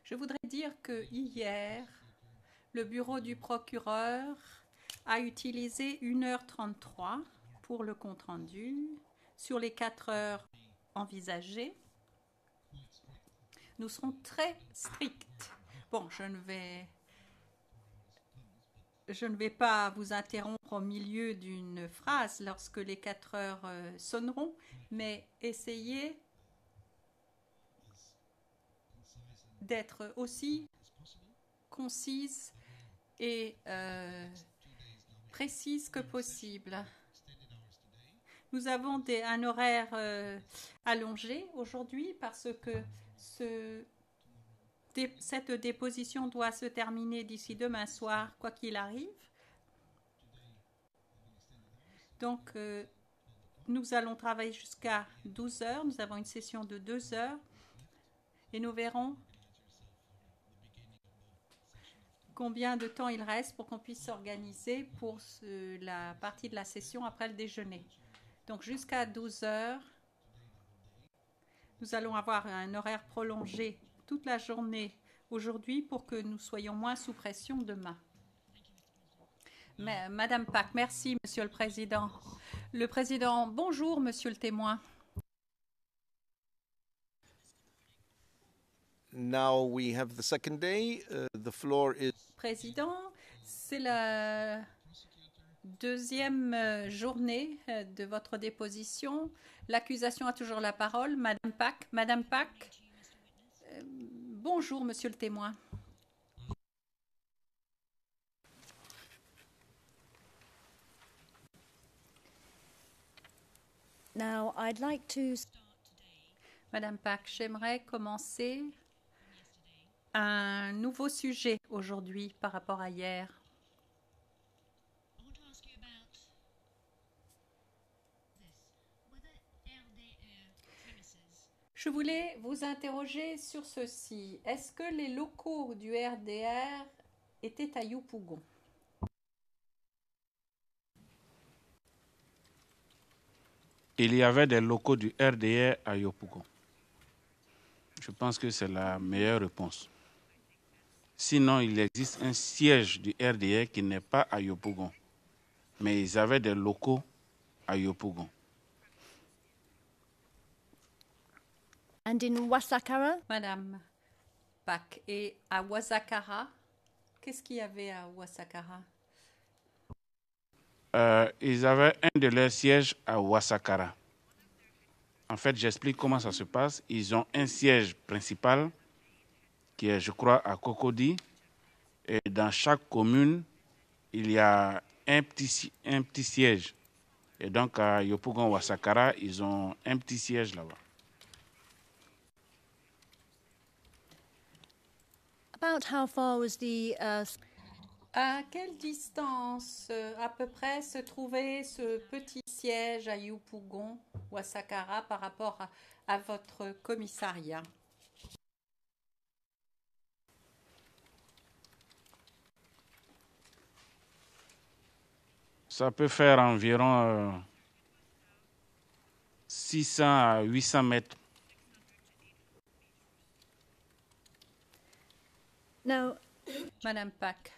Je voudrais dire que hier, le bureau du procureur a utilisé 1h33 pour le compte-rendu sur les 4 heures envisagées. Nous serons très stricts. Bon, je ne vais pas vous interrompre au milieu d'une phrase lorsque les 4 heures sonneront, mais essayez d'être aussi concise et précise que possible. Nous avons un horaire allongé aujourd'hui parce que cette déposition doit se terminer d'ici demain soir, quoi qu'il arrive. Donc, nous allons travailler jusqu'à 12 heures. Nous avons une session de 2 heures et nous verrons combien de temps il reste pour qu'on puisse s'organiser pour la partie de la session après le déjeuner. Donc, jusqu'à 12 heures, nous allons avoir un horaire prolongé toute la journée aujourd'hui pour que nous soyons moins sous pression demain. Mais, Madame Pack, merci, Monsieur le Président. Le Président, bonjour, Monsieur le témoin. Now we have the second day. The floor is... Président, c'est la deuxième journée de votre déposition. L'accusation a toujours la parole. Madame Pack. Madame Pack. Bonjour, Monsieur le témoin. Now, I'd like to... Madame Pack, j'aimerais commencer un nouveau sujet aujourd'hui par rapport à hier. Je voulais vous interroger sur ceci. Est-ce que les locaux du RDR étaient à Yopougon? Il y avait des locaux du RDR à Yopougon. Je pense que c'est la meilleure réponse. Sinon, il existe un siège du RDR qui n'est pas à Yopougon. Mais ils avaient des locaux à Yopougon. And in Wasakara? Madame Pack, et à Wasakara, qu'est-ce qu'il y avait à Wasakara? Ils avaient un de leurs sièges à Wasakara. En fait, j'explique comment ça se passe. Ils ont un siège principal qui est, je crois, à Cocody. Et dans chaque commune, il y a un petit siège. Et donc, à Yopougon, Wasakara, ils ont un petit siège là-bas. About how far was the... À quelle distance à peu près se trouvait ce petit siège à Yopougon ou à Sakara par rapport à votre commissariat? Ça peut faire environ 600 à 800 mètres. Now, Madame Pack,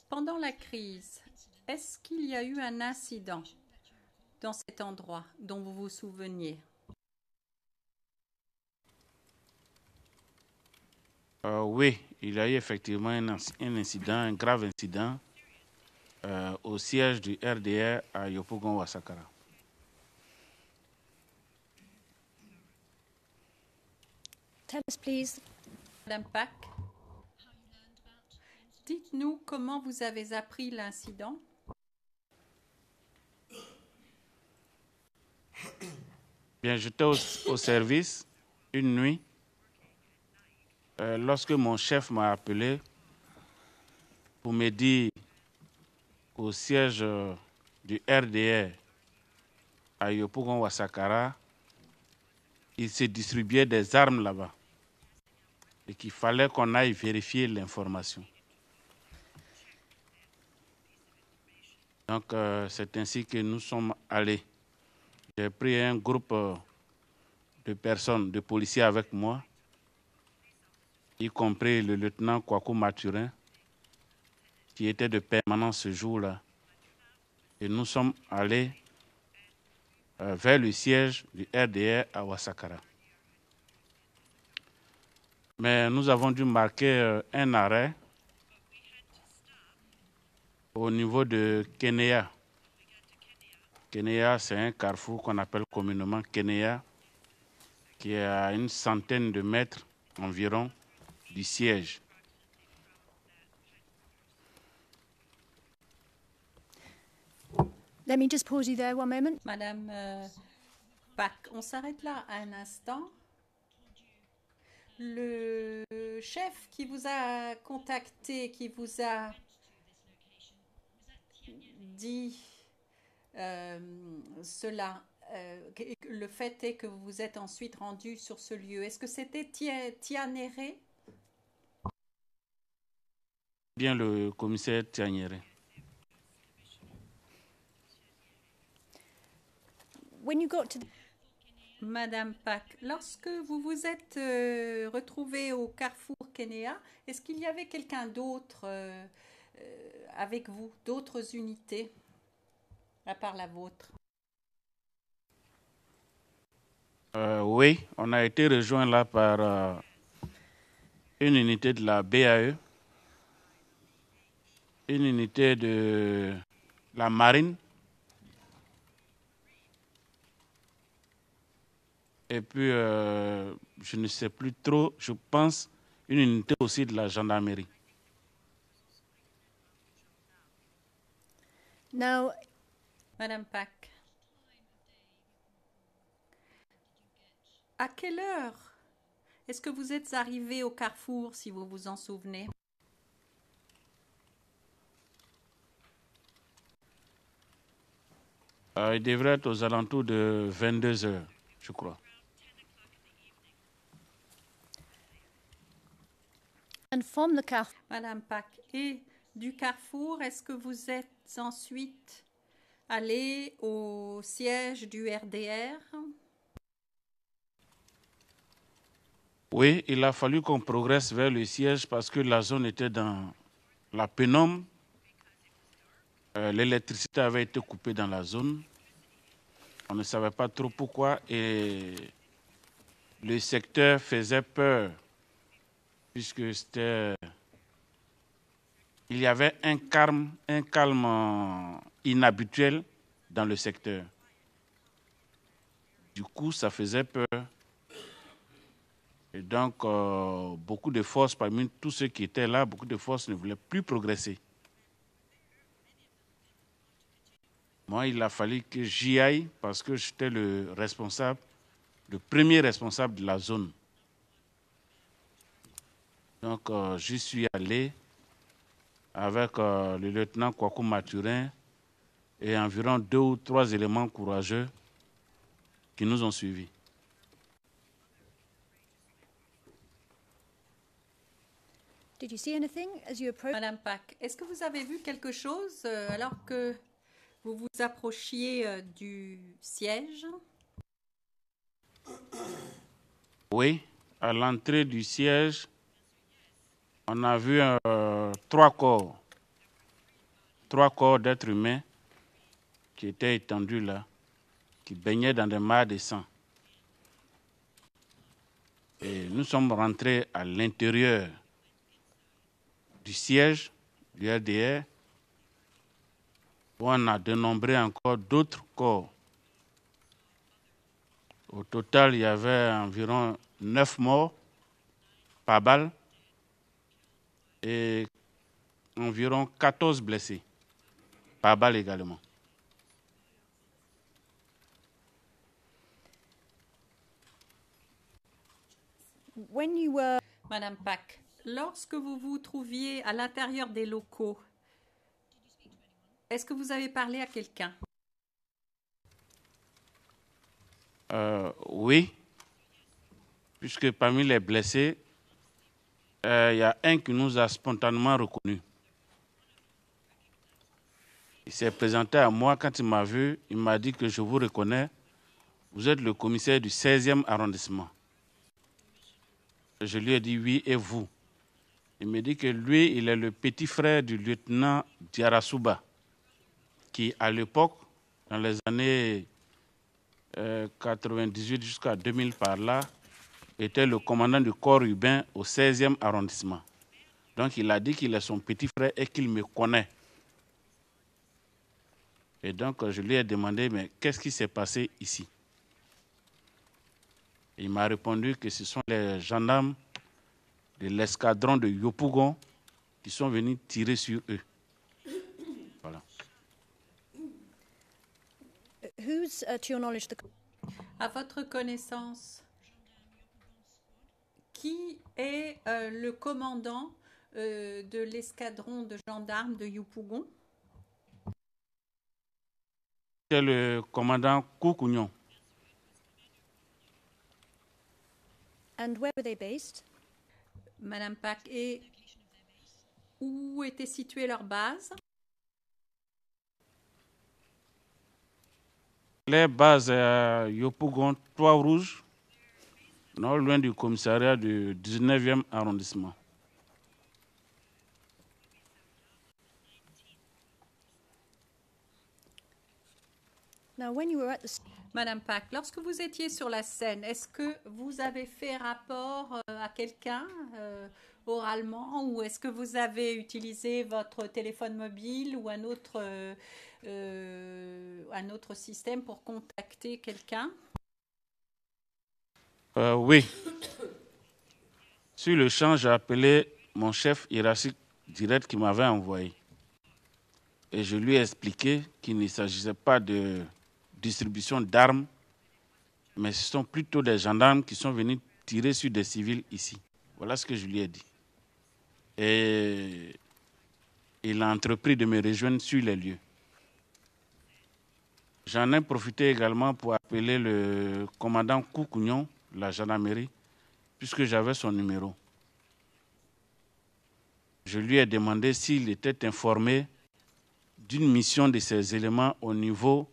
pendant la crise, est-ce qu'il y a eu un incident dans cet endroit dont vous vous souveniez? Oui, il y a eu effectivement un incident, un grave incident au siège du RDR à Yopougon, Wasakara. tell us, please. Madame Pack, dites-nous comment vous avez appris l'incident. Bien, j'étais au service une nuit. Lorsque mon chef m'a appelé pour me dire qu'au siège du RDR à Yopougon, Wasakara, il se distribuait des armes là-bas et qu'il fallait qu'on aille vérifier l'information. Donc, c'est ainsi que nous sommes allés. J'ai pris un groupe de personnes, de policiers avec moi. y compris le lieutenant Kwaku Mathurin, qui était de permanence ce jour-là. Et nous sommes allés vers le siège du RDR à Ouassakara. Mais nous avons dû marquer un arrêt au niveau de Kenya. Kenya, c'est un carrefour qu'on appelle communément Kenya, qui est à une centaine de mètres environ du siège. Let me just pause you there one moment. Madame Pack, on s'arrête là un instant. Le chef qui vous a contacté, qui vous a dit cela, le fait est que vous vous êtes ensuite rendu sur ce lieu. Est-ce que c'était Tianéré? Bien le commissaire Tianéré. When you got to Madame Pack, lorsque vous vous êtes retrouvée au carrefour Kenya, est-ce qu'il y avait quelqu'un d'autre avec vous, d'autres unités, à part la vôtre? Oui, on a été rejoint là par une unité de la BAE, une unité de la marine, et puis je ne sais plus trop, je pense une unité aussi de la gendarmerie. now, Madame Pack, à quelle heure est-ce que vous êtes arrivée au carrefour, si vous vous en souvenez? Il devrait être aux alentours de 22 heures, je crois. and from the carrefour, Madame Pack, et du carrefour, est-ce que vous êtes ensuite allée au siège du RDR? Oui, il a fallu qu'on progresse vers le siège parce que la zone était dans la pénombre. L'électricité avait été coupée dans la zone. On ne savait pas trop pourquoi et le secteur faisait peur puisque c'était... Il y avait un calme inhabituel dans le secteur. Du coup, ça faisait peur. Et donc, beaucoup de forces, parmi tous ceux qui étaient là, beaucoup de forces ne voulaient plus progresser. Moi, il a fallu que j'y aille parce que j'étais le premier responsable de la zone. Donc, j'y suis allé avec le lieutenant Kwaku Mathurin et environ 2 ou 3 éléments courageux qui nous ont suivis. did you see anything as you approached? Madame Pack, est-ce que vous avez vu quelque chose alors que vous vous approchiez du siège? Oui, à l'entrée du siège, on a vu 3 corps. 3 corps d'êtres humains qui étaient étendus là, qui baignaient dans des mares de sang. Et nous sommes rentrés à l'intérieur du siège du RDR, où on a dénombré encore d'autres corps. Au total, il y avait environ 9 morts par balle et environ 14 blessés par balle également. When you were Madame Pack, lorsque vous vous trouviez à l'intérieur des locaux, est-ce que vous avez parlé à quelqu'un? Oui, puisque parmi les blessés, il y a un qui nous a spontanément reconnus. Il s'est présenté à moi quand il m'a vu, il m'a dit que je vous reconnais, vous êtes le commissaire du 16e arrondissement. Je lui ai dit oui, et vous? Il me dit que lui, il est le petit frère du lieutenant Diarasuba, qui à l'époque, dans les années 98 jusqu'à 2000 par là, était le commandant du corps urbain au 16e arrondissement. Donc il a dit qu'il est son petit frère et qu'il me connaît. Et donc je lui ai demandé, mais qu'est-ce qui s'est passé ici? Il m'a répondu que ce sont les gendarmes de l'escadron de Yopougon qui sont venus tirer sur eux. Voilà. Who's, to your knowledge, the À votre connaissance, qui est le commandant de l'escadron de gendarmes de Yopougon? C'est le commandant Koukounion. and where were they based? Madame Pack, et où était située leur base? Les bases à Yopougon, Trois-Rouges, non loin du commissariat du 19e arrondissement. Now, when you were at the Madame Pack, lorsque vous étiez sur la scène, est-ce que vous avez fait rapport à quelqu'un oralement, ou est-ce que vous avez utilisé votre téléphone mobile ou un autre système pour contacter quelqu'un? Oui. Sur le champ, j'ai appelé mon chef hiérarchique direct qui m'avait envoyé. Et je lui ai expliqué qu'il ne s'agissait pas de distribution d'armes, mais ce sont plutôt des gendarmes qui sont venus tirer sur des civils ici. Voilà ce que je lui ai dit. Et il a entrepris de me rejoindre sur les lieux. J'en ai profité également pour appeler le commandant Koukounion, la gendarmerie, puisque j'avais son numéro. Je lui ai demandé s'il était informé d'une mission de ces éléments au niveau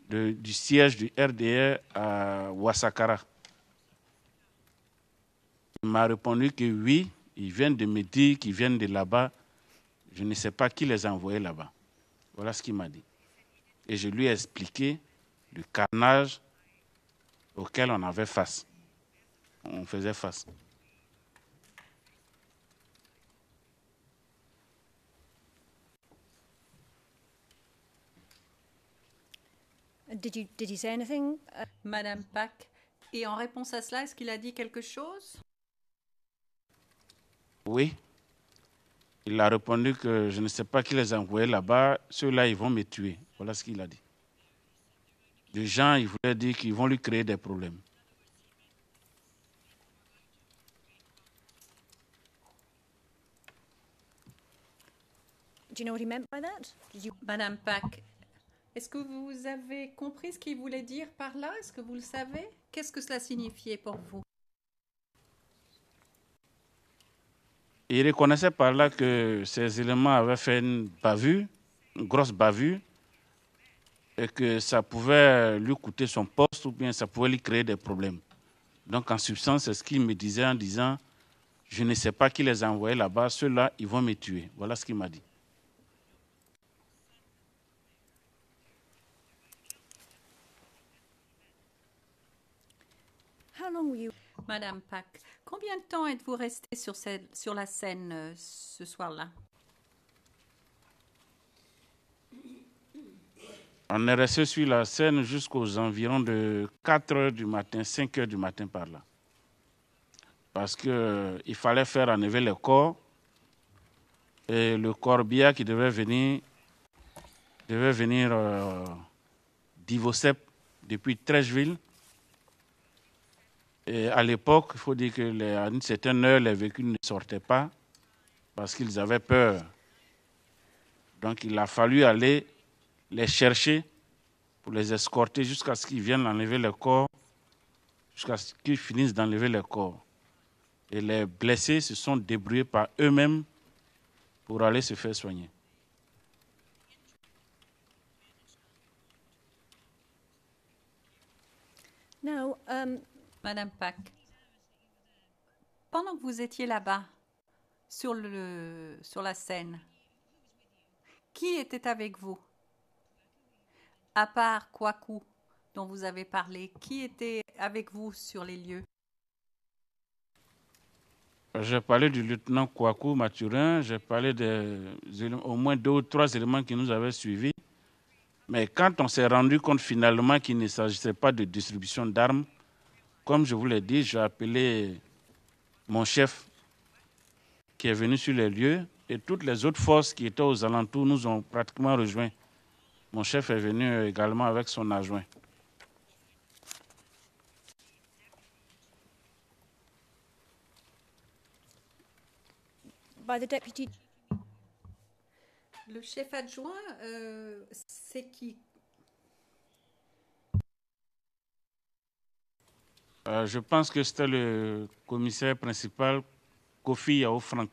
du siège du RDR à Ouassakara. Il m'a répondu que oui, ils viennent de me dire qu'ils viennent de là-bas. Je ne sais pas qui les a envoyés là-bas. Voilà ce qu'il m'a dit. Et je lui ai expliqué le carnage auquel on avait face. On faisait face. did he say anything? Madame Pack, et en réponse à cela, est-ce qu'il a dit quelque chose? Oui. Il a répondu que je ne sais pas qui les a envoyés là-bas. Ceux-là, ils vont me tuer. Voilà ce qu'il a dit. Les gens, ils voulaient dire qu'ils vont lui créer des problèmes. Do you know what he meant by that? Madame Pack, est-ce que vous avez compris ce qu'il voulait dire par là? Est-ce que vous le savez? Qu'est-ce que cela signifiait pour vous? Il reconnaissait par là que ces éléments avaient fait une bavure, une grosse bavure, et que ça pouvait lui coûter son poste ou bien ça pouvait lui créer des problèmes. Donc en substance, c'est ce qu'il me disait en disant « Je ne sais pas qui les a envoyés là-bas, ceux-là, ils vont me tuer. » Voilà ce qu'il m'a dit. How long were you? Madame Pack, combien de temps êtes-vous restée sur la scène ce soir-là? On est resté sur la scène jusqu'aux environs de 4 heures du matin, 5 heures du matin par là. Parce qu'il fallait faire enlever les corps. Et le corbillard qui devait venir d'Ivosep depuis Trècheville. Et à l'époque, il faut dire qu'à une certaine heure, les véhicules ne sortaient pas parce qu'ils avaient peur. Donc il a fallu aller les chercher pour les escorter jusqu'à ce qu'ils viennent enlever les corps, jusqu'à ce qu'ils finissent d'enlever les corps. Et les blessés se sont débrouillés par eux-mêmes pour aller se faire soigner. Now, Madame Pack, pendant que vous étiez là-bas, sur la scène. Qui était avec vous? À part Kwaku, dont vous avez parlé, qui était avec vous sur les lieux? J'ai parlé du lieutenant Kwaku Mathurin, j'ai parlé au moins 2 ou 3 éléments qui nous avaient suivis. Mais quand on s'est rendu compte finalement qu'il ne s'agissait pas de distribution d'armes, comme je vous l'ai dit, j'ai appelé mon chef qui est venu sur les lieux et toutes les autres forces qui étaient aux alentours nous ont pratiquement rejoints. Mon chef est venu également avec son adjoint. By the deputy. Le chef adjoint, c'est qui? Je pense que c'était le commissaire principal, Kofi Yao Frank,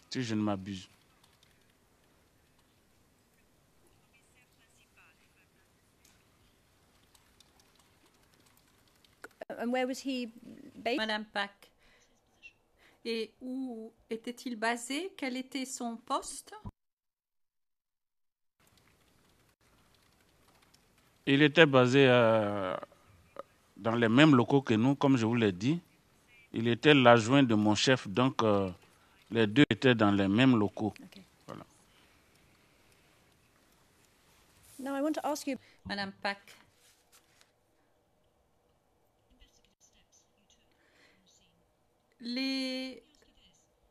si je ne m'abuse. And where was he based? Madame Pack. Et où était-il basé? Quel était son poste? Il était basé dans les mêmes locaux que nous, comme je vous l'ai dit. Il était l'adjoint de mon chef, donc les deux étaient dans les mêmes locaux. Okay. Voilà. Now I want to ask you. Madame Pack.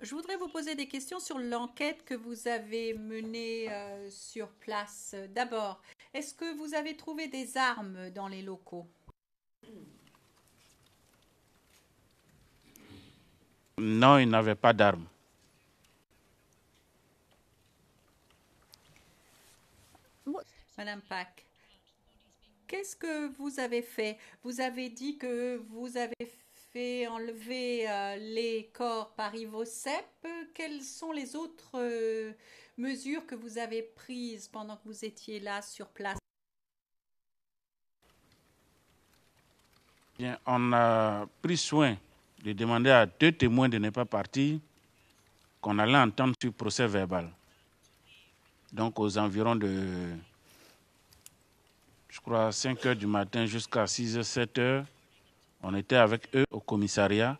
Je voudrais vous poser des questions sur l'enquête que vous avez menée sur place. D'abord, est-ce que vous avez trouvé des armes dans les locaux? Non, il n'avait pas d'armes. Madame Pack, qu'est-ce que vous avez fait? Vous avez dit que vous avez fait enlever les corps par Ivosep. Quelles sont les autres mesures que vous avez prises pendant que vous étiez là sur place? Bien, on a pris soin de demander à 2 témoins de ne pas partir, qu'on allait entendre sur procès verbal. Donc aux environs de, je crois, 5 heures du matin jusqu'à 6 heures, 7 heures, on était avec eux au commissariat.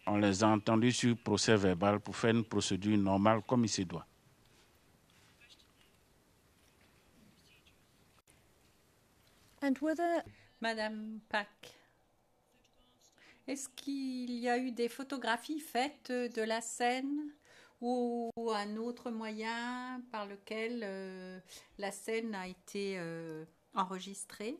On les a entendus sur procès verbal pour faire une procédure normale comme il se doit. And were there Madame Pack, est-ce qu'il y a eu des photographies faites de la scène ou un autre moyen par lequel la scène a été enregistrée?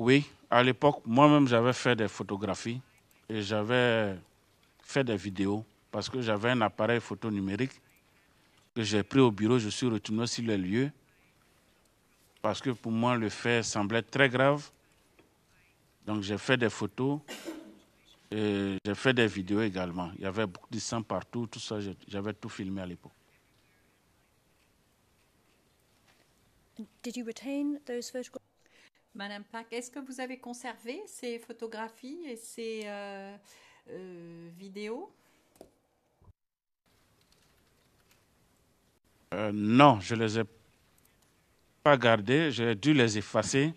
Oui, à l'époque, moi-même, j'avais fait des photographies et j'avais fait des vidéos parce que j'avais un appareil photo numérique que j'ai pris au bureau. Je suis retourné sur les lieux parce que pour moi, le fait semblait très grave. Donc, j'ai fait des photos et j'ai fait des vidéos également. Il y avait beaucoup de sang partout, tout ça, j'avais tout filmé à l'époque. did you retain those photographs? Madame Pack, est-ce que vous avez conservé ces photographies et ces vidéos? Non, je ne les ai pas gardées, j'ai dû les effacer.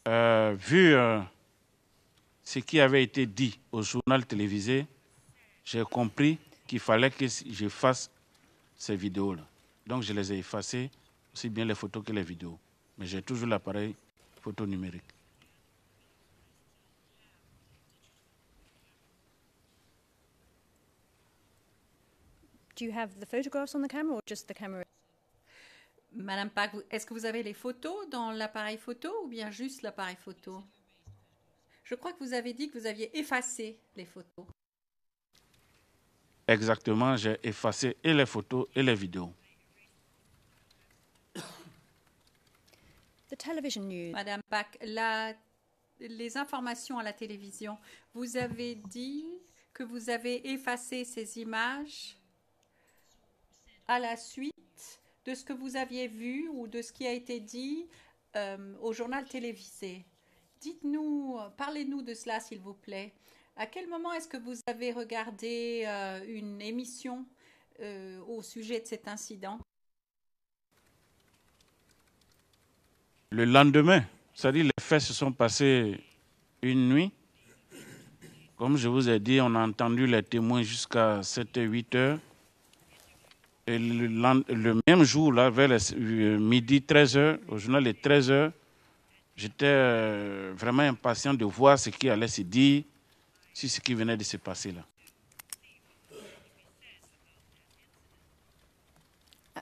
Vu ce qui avait été dit au journal télévisé, j'ai compris qu'il fallait que je fasse ces vidéos-là. Donc je les ai effacées, aussi bien les photos que les vidéos. Mais j'ai toujours l'appareil photo numérique. Do you have the photographs on the camera or just the camera? Madame Pack, est-ce que vous avez les photos dans l'appareil photo ou bien juste l'appareil photo? Je crois que vous avez dit que vous aviez effacé les photos. Exactement, j'ai effacé et les photos et les vidéos. The television news. Madame Pack, les informations à la télévision, vous avez dit que vous avez effacé ces images à la suite de ce que vous aviez vu ou de ce qui a été dit au journal télévisé. Dites-nous, parlez-nous de cela, s'il vous plaît. À quel moment est-ce que vous avez regardé une émission au sujet de cet incident? Le lendemain, c'est-à-dire les faits se sont passés une nuit. Comme je vous ai dit, on a entendu les témoins jusqu'à 7h, 8h. Et le même jour, là, vers midi, 13h, au journal de 13h, j'étais vraiment impatient de voir ce qui allait se dire sur ce qui venait de se passer là.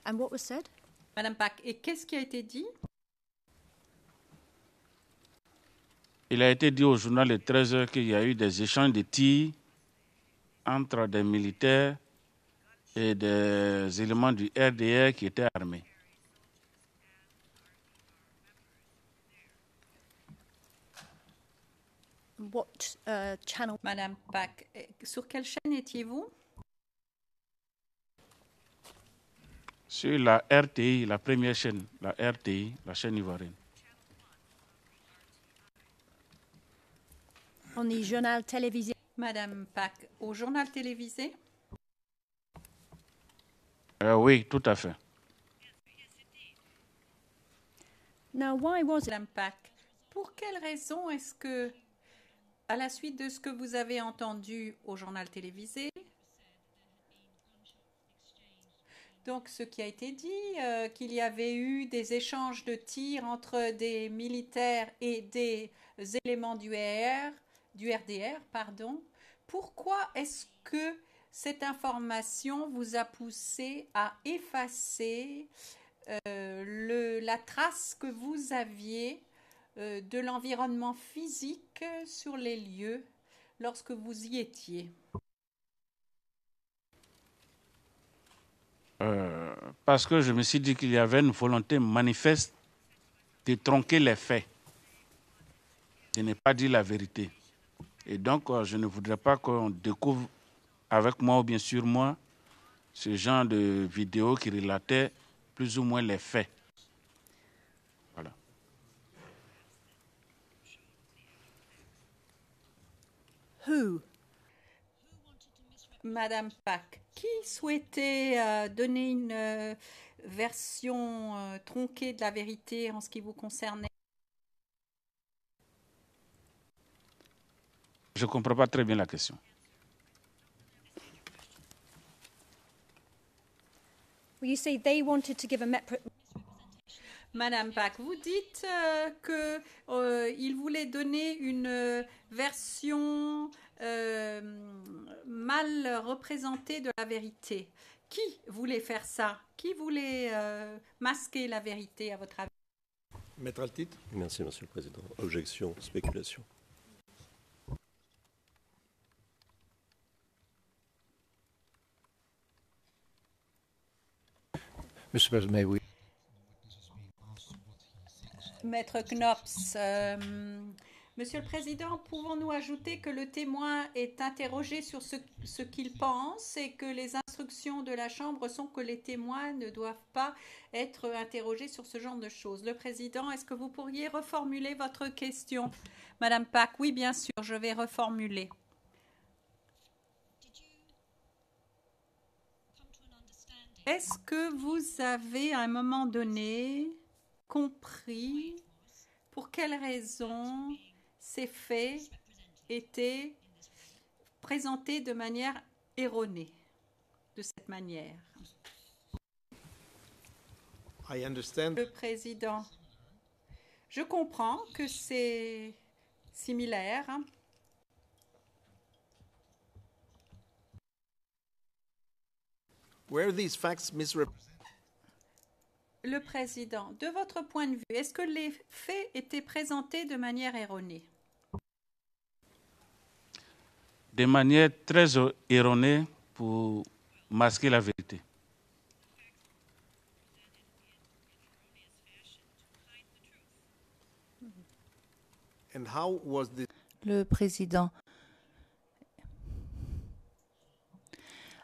And what was said? Madame Pack, et qu'est-ce qui a été dit? Il a été dit au journal de 13h qu'il y a eu des échanges de tirs entre des militaires et des éléments du RDR qui étaient armés. What channel? Madame Pack, sur quelle chaîne étiez-vous? Sur la RTI, la première chaîne, la RTI, la chaîne ivoirienne. On the journal télévisé. Madame Pack, au journal télévisé? Oui, tout à fait. Now, why was it? Madame Pack, pour quelle raison est-ce que, à la suite de ce que vous avez entendu au journal télévisé, donc ce qui a été dit, qu'il y avait eu des échanges de tirs entre des militaires et des éléments du RDR, pardon, pourquoi est-ce que cette information vous a poussé à effacer la trace que vous aviez de l'environnement physique sur les lieux lorsque vous y étiez? Parce que je me suis dit qu'il y avait une volonté manifeste de tronquer les faits, de ne pas dire la vérité. Et donc, je ne voudrais pas qu'on découvre avec moi ou bien sur moi ce genre de vidéo qui relatait plus ou moins les faits. Voilà. Who? Madame Pack, qui souhaitait donner une version tronquée de la vérité en ce qui vous concernait? Je ne comprends pas très bien la question. Well, you say they wanted to give a Madame Pack, vous dites qu'il voulait donner une version mal représentée de la vérité. Qui voulait faire ça? Qui voulait masquer la vérité, à votre avis? Maître Altit. Merci, Monsieur le Président. Objection, spéculation. Mr. President, may we? Maître Knops, Monsieur le Président, pouvons-nous ajouter que le témoin est interrogé sur ce qu'il pense et que les instructions de la Chambre sont que les témoins ne doivent pas être interrogés sur ce genre de choses? Le Président, est-ce que vous pourriez reformuler votre question? Madame Pack, oui, bien sûr, je vais reformuler. Est-ce que vous avez à un moment donné compris pour quelles raisons ces faits étaient présentés de manière erronée, de cette manière? I understand. Le Président, je comprends que c'est similaire. Were these facts misrepresented? Le Président, de votre point de vue, est-ce que les faits étaient présentés de manière erronée? De manière très erronée pour masquer la vérité. And how was this? Le Président.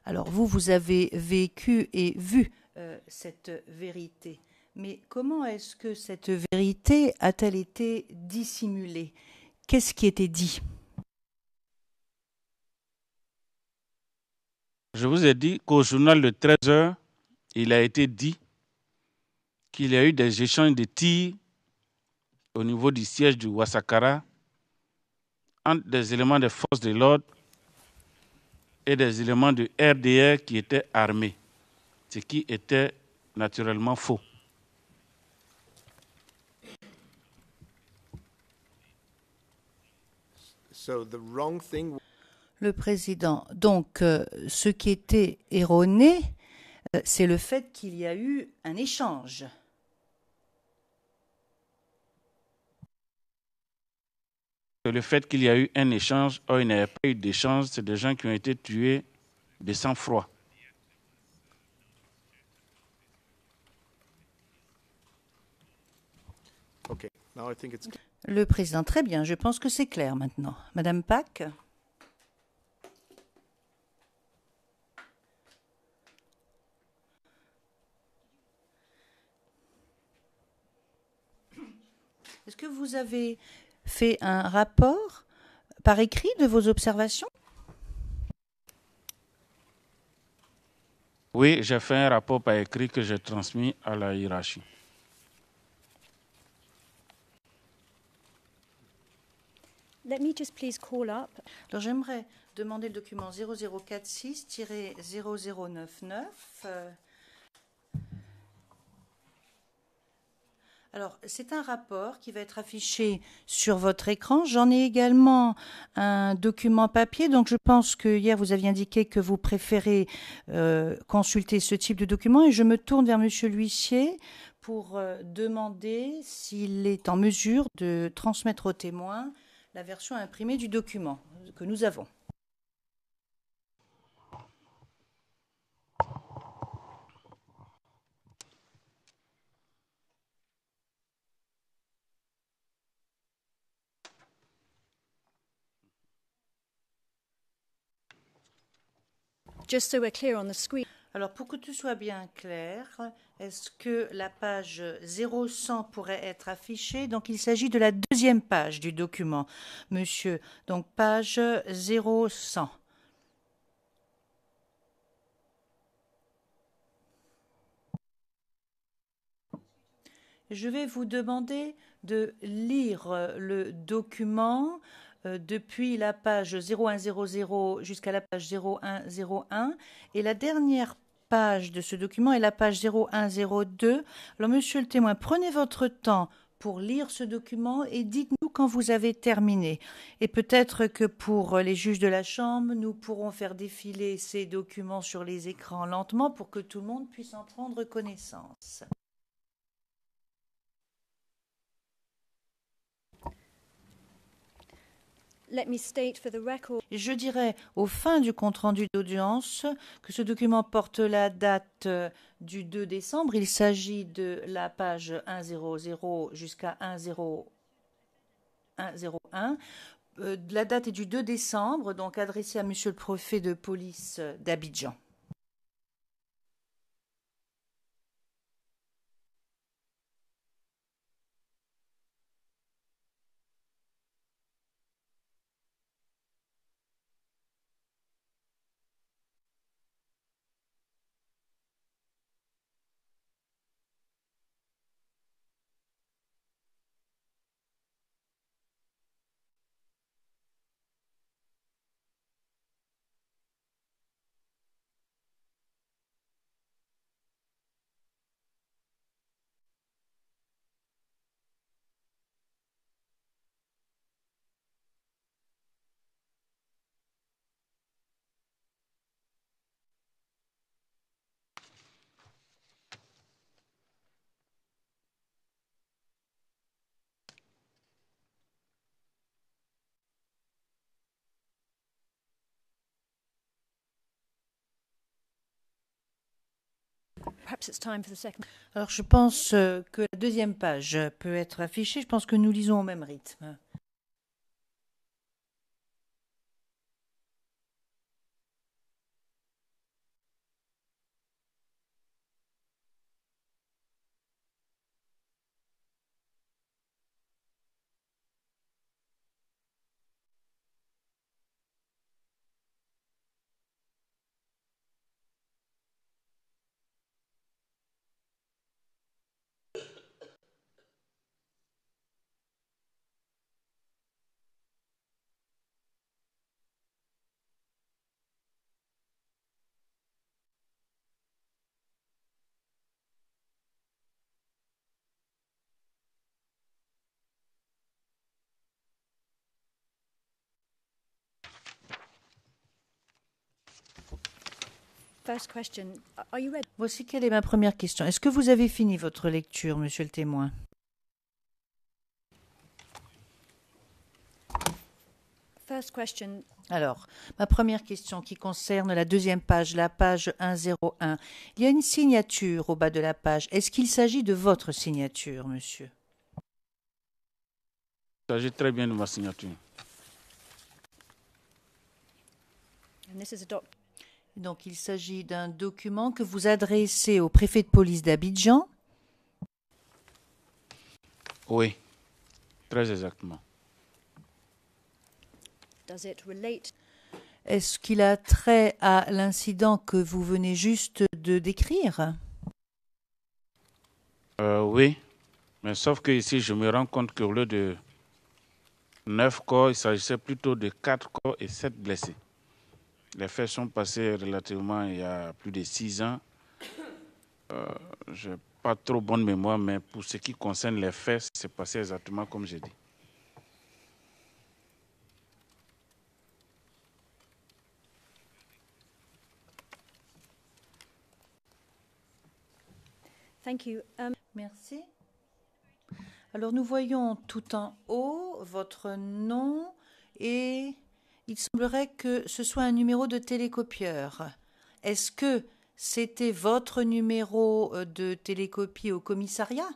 Alors, vous avez vécu et vu cette vérité. Mais comment est-ce que cette vérité a-t-elle été dissimulée? Qu'est-ce qui était dit? Je vous ai dit qu'au journal de 13 heures, il a été dit qu'il y a eu des échanges de tirs au niveau du siège du Wasakara entre des éléments des forces de l'ordre et des éléments du RDR qui étaient armés, ce qui était naturellement faux. So the wrong thing. Le président. Donc, ce qui était erroné, c'est le fait qu'il y a eu un échange. Le fait qu'il y a eu un échange, or il n'y avait pas eu d'échange, c'est des gens qui ont été tués de sang-froid. Okay, now I think it's. Le président, très bien, je pense que c'est clair maintenant. Madame Pack? Est-ce que vous avez fait un rapport par écrit de vos observations? Oui, j'ai fait un rapport par écrit que j'ai transmis à la hiérarchie. Let me just please call up. Alors j'aimerais demander le document 0046-0099. Alors, c'est un rapport qui va être affiché sur votre écran. J'en ai également un document papier. Donc, je pense que hier, vous aviez indiqué que vous préférez consulter ce type de document. Et je me tourne vers Monsieur l'huissier pour demander s'il est en mesure de transmettre aux témoins la version imprimée du document que nous avons. Just so we're clear on the screen. Alors, pour que tout soit bien clair, est-ce que la page 0100 pourrait être affichée? Donc, il s'agit de la deuxième page du document, monsieur. Donc, page 0100. Je vais vous demander de lire le document depuis la page 0100 jusqu'à la page 0101 et la dernière page de ce document est la page 0102. Alors, monsieur le témoin, prenez votre temps pour lire ce document et dites-nous quand vous avez terminé. Et peut-être que pour les juges de la Chambre, nous pourrons faire défiler ces documents sur les écrans lentement pour que tout le monde puisse en prendre connaissance. Let me state for the record. Je dirais au fin du compte-rendu d'audience que ce document porte la date du 2 décembre. Il s'agit de la page 100 jusqu'à 10101. La date est du 2 décembre, donc adressée à Monsieur le préfet de police d'Abidjan. Perhaps it's time for the second. Alors je pense que la deuxième page peut être affichée. Je pense que nous lisons au même rythme. First question. Are you ready? Voici quelle est ma première question. Est-ce que vous avez fini votre lecture, monsieur le témoin? First question. Alors, ma première question qui concerne la deuxième page, la page 101. Il y a une signature au bas de la page. Est-ce qu'il s'agit de votre signature, monsieur? Il s'agit très bien de ma signature. And this is a doc. Donc, il s'agit d'un document que vous adressez au préfet de police d'Abidjan. Oui, très exactement. Does it relate? Est-ce qu'il a trait à l'incident que vous venez juste de décrire? Oui, mais sauf que ici, je me rends compte qu'au lieu de 9 corps, il s'agissait plutôt de 4 corps et 7 blessés. Les faits sont passés relativement il y a plus de 6 ans. Je n'ai pas trop bonne mémoire, mais pour ce qui concerne les faits, c'est passé exactement comme j'ai dit. Thank you. Merci. Alors, nous voyons tout en haut votre nom et il semblerait que ce soit un numéro de télécopieur. Est-ce que c'était votre numéro de télécopie au commissariat?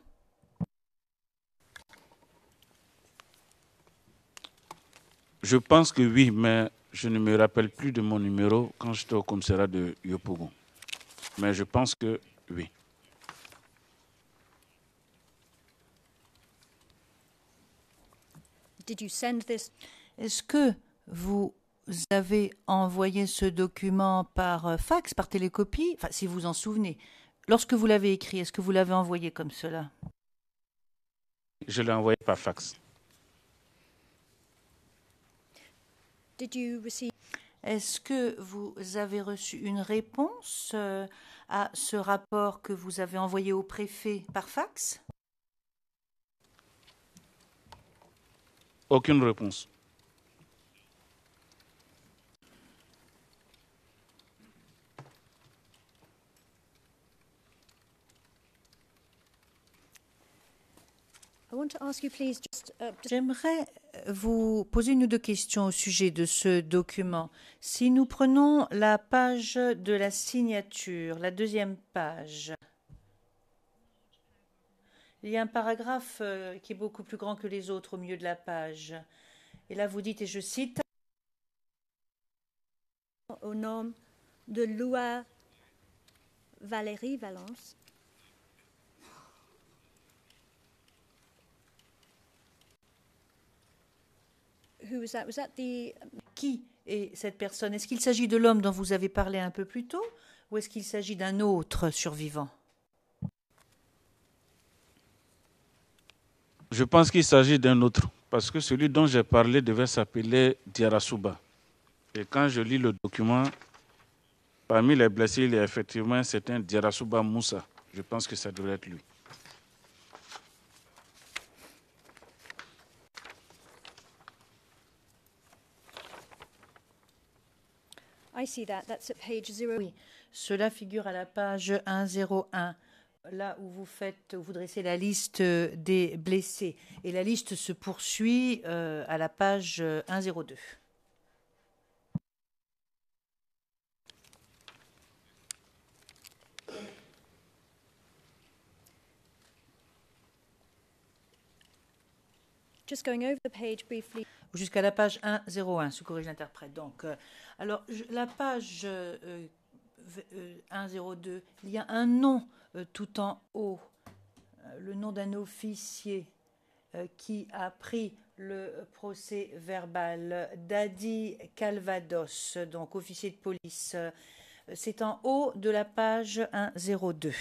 Je pense que oui, mais je ne me rappelle plus de mon numéro quand j'étais au commissariat de Yopougon. Mais je pense que oui. Did you send this? Est-ce que vous avez envoyé ce document par fax, par télécopie? Enfin, si vous en souvenez. Lorsque vous l'avez écrit, est-ce que vous l'avez envoyé comme cela? Je l'ai envoyé par fax. Did you receive? Est-ce que vous avez reçu une réponse à ce rapport que vous avez envoyé au préfet par fax? Aucune réponse. I want to ask you, please, J'aimerais vous poser une ou deux questions au sujet de ce document. Si nous prenons la page de la signature, la deuxième page, il y a un paragraphe qui est beaucoup plus grand que les autres au milieu de la page. Et là, vous dites, et je cite, au nom de Loi Valérie Valence. Who was that? Was that the... Qui est cette personne? Est-ce qu'il s'agit de l'homme dont vous avez parlé un peu plus tôt ou est-ce qu'il s'agit d'un autre survivant? Je pense qu'il s'agit d'un autre, parce que celui dont j'ai parlé devait s'appeler Diarasuba. Et quand je lis le document, parmi les blessés, il y a effectivement un certain Diarasuba Moussa. Je pense que ça devrait être lui. I see that. That's at page 0. Oui, cela figure à la page 101, là où vous dressez la liste des blessés. Et la liste se poursuit à la page 102. Just going over the page briefly. Jusqu'à la page 101, se corrige l'interprète. Donc, alors, la page 102, il y a un nom tout en haut, le nom d'un officier qui a pris le procès verbal, Dadi Calvados, donc officier de police. C'est en haut de la page 102.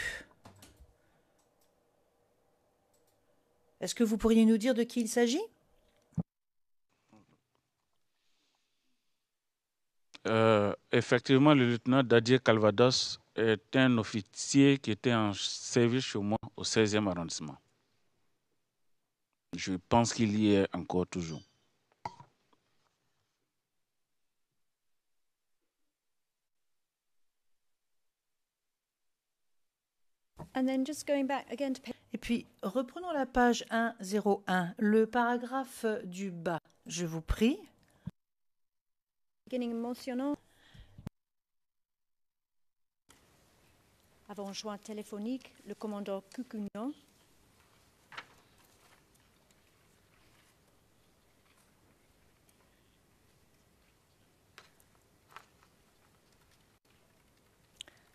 Est-ce que vous pourriez nous dire de qui il s'agit? Effectivement, le lieutenant Dadier Calvados est un officier qui était en service chez moi au 16e arrondissement. Je pense qu'il y est encore toujours. And then just going back again to page Et puis, reprenons la page 101, le paragraphe du bas. Je vous prie. beginning mentionnant avant joint téléphonique le commandant Cucugnan.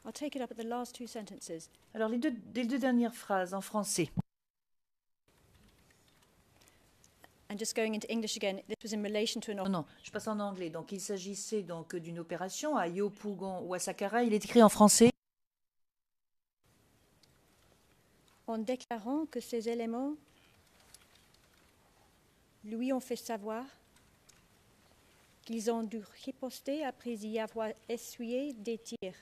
I'll take it up at the last two sentences. Alors, les deux dernières phrases en français. And just going into English again, this was in relation to an Non, je passe en anglais. Donc, il s'agissait donc d'une opération à Yopougon ou à Saqqara. Il est écrit en français. en déclarant que ces éléments lui ont fait savoir qu'ils ont dû riposter après y avoir essuyé des tirs.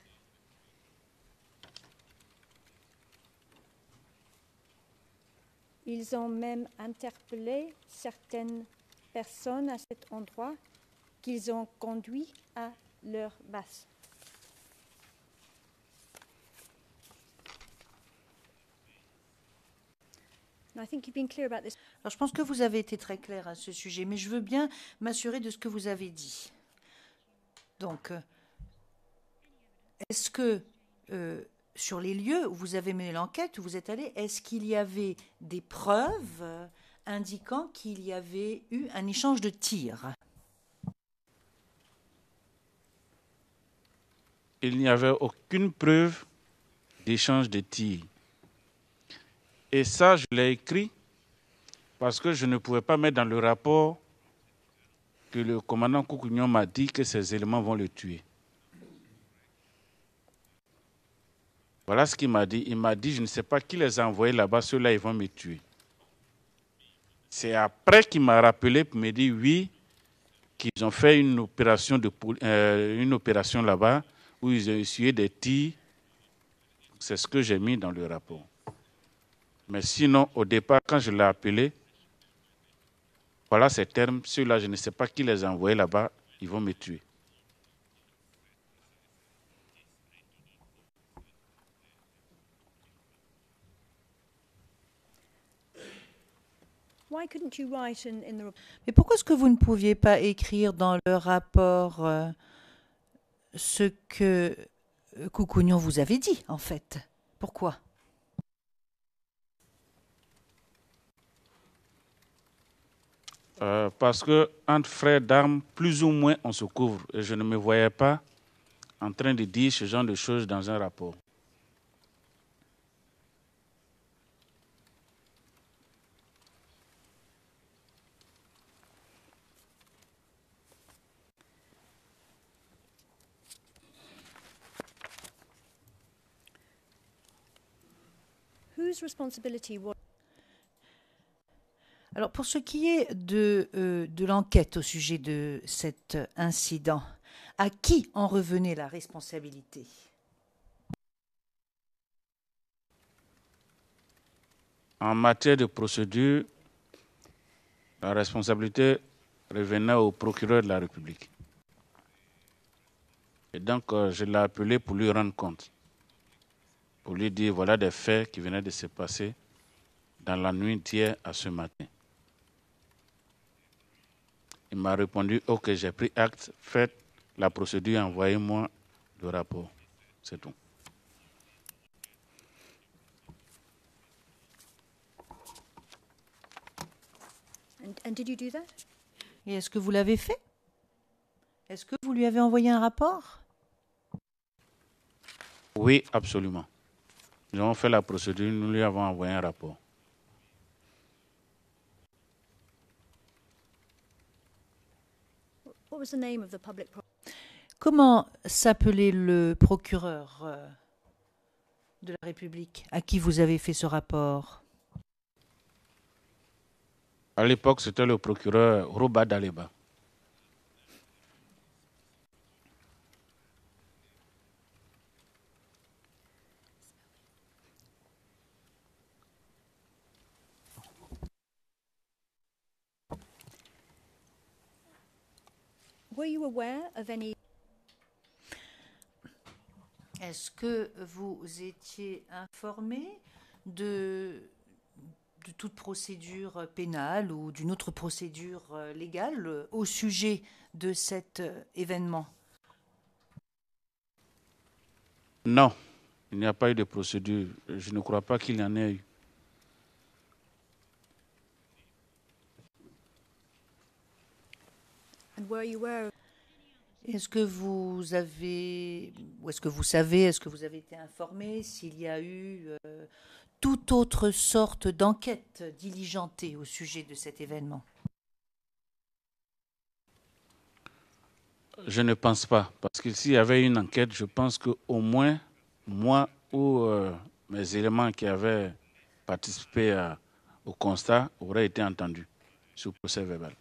Ils ont même interpellé certaines personnes à cet endroit qu'ils ont conduit à leur base. I think you've been clear about this. Alors, je pense que vous avez été très clair à ce sujet, mais je veux bien m'assurer de ce que vous avez dit. Donc, est-ce que sur les lieux où vous avez mené l'enquête, où vous êtes allé, est-ce qu'il y avait des preuves indiquant qu'il y avait eu un échange de tirs? Il n'y avait aucune preuve d'échange de tirs. Et ça, je l'ai écrit parce que je ne pouvais pas mettre dans le rapport que le commandant Cucugnan m'a dit que ces éléments vont le tuer. Voilà ce qu'il m'a dit. Il m'a dit, je ne sais pas qui les a envoyés là-bas, ceux-là, ils vont me tuer. C'est après qu'il m'a rappelé pour me dire, oui, qu'ils ont fait une opération là-bas où ils ont essuyé des tirs. C'est ce que j'ai mis dans le rapport. Mais sinon, au départ, quand je l'ai appelé, voilà ces termes, ceux-là, je ne sais pas qui les a envoyés là-bas, ils vont me tuer. Why couldn't you write in the Mais pourquoi est-ce que vous ne pouviez pas écrire dans le rapport ce que Cucugnan vous avait dit, en fait? Pourquoi? Parce que entre frères d'armes, plus ou moins, on se couvre. Et je ne me voyais pas en train de dire ce genre de choses dans un rapport. whose responsibility was Alors, pour ce qui est de l'enquête au sujet de cet incident, à qui en revenait la responsabilité? En matière de procédure, la responsabilité revenait au procureur de la République. Et donc, je l'ai appelé pour lui rendre compte, pour lui dire, voilà des faits qui venaient de se passer dans la nuit d'hier à ce matin. Il m'a répondu, ok, j'ai pris acte, faites la procédure, envoyez-moi le rapport. C'est tout. and did you do that? Et est-ce que vous l'avez fait? Est-ce que vous lui avez envoyé un rapport? Oui, absolument. Nous avons fait la procédure, nous lui avons envoyé un rapport. What was the name of the public Comment s'appelait le procureur de la République à qui vous avez fait ce rapport? À l'époque, c'était le procureur Roba Daleba. Were you aware of any est-ce que vous étiez informé de toute procédure pénale ou d'une autre procédure légale au sujet de cet événement? Non, il n'y a pas eu de procédure. Je ne crois pas qu'il y en ait eu. And were you aware? Est-ce que vous avez, ou est-ce que vous savez, est-ce que vous avez été informé s'il y a eu toute autre sorte d'enquête diligentée au sujet de cet événement? Je ne pense pas. Parce que s'il y avait une enquête, je pense qu'au moins, moi ou mes éléments qui avaient participé au constat auraient été entendus sur le procès verbal.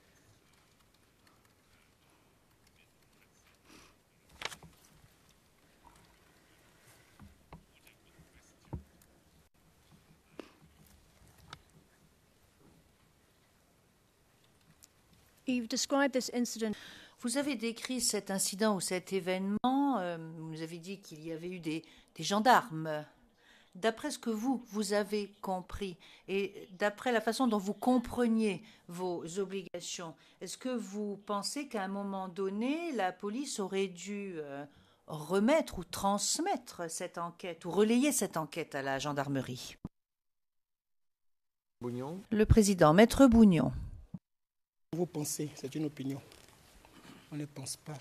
You've described this incident. Vous avez décrit cet incident ou cet événement, vous nous avez dit qu'il y avait eu des gendarmes. D'après ce que vous avez compris et d'après la façon dont vous compreniez vos obligations, est-ce que vous pensez qu'à un moment donné, la police aurait dû remettre ou transmettre cette enquête ou relayer cette enquête à la gendarmerie? Bougnon. Le président, Maître Bougnon. Vous pensez, c'est une opinion. On ne pense pas.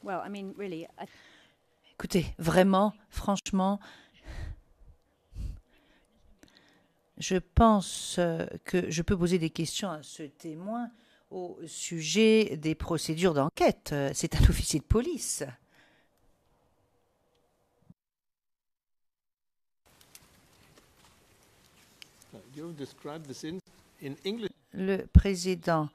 Well, I mean, really, Écoutez, vraiment, franchement, je pense que je peux poser des questions à ce témoin au sujet des procédures d'enquête. C'est un officier de police. You described this in English. Le président,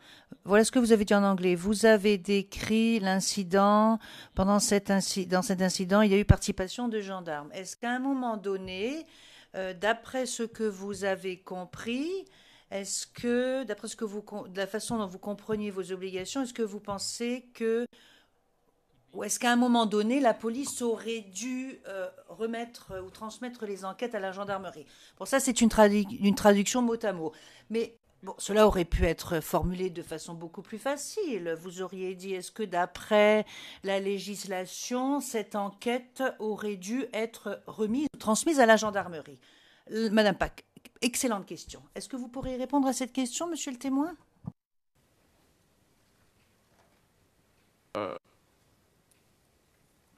voilà ce que vous avez dit en anglais. Vous avez décrit l'incident. Dans cet incident, il y a eu participation de gendarmes. Est-ce qu'à un moment donné, d'après ce que vous avez compris, est-ce que, d'après de la façon dont vous compreniez vos obligations, est-ce que vous pensez que, ou est-ce qu'à un moment donné, la police aurait dû remettre ou transmettre les enquêtes à la gendarmerie? Bon, ça, c'est une traduction mot à mot. Mais bon, cela aurait pu être formulé de façon beaucoup plus facile. Vous auriez dit, est-ce que d'après la législation, cette enquête aurait dû être remise ou transmise à la gendarmerie? Madame Pack, excellente question. Est-ce que vous pourriez répondre à cette question, monsieur le témoin?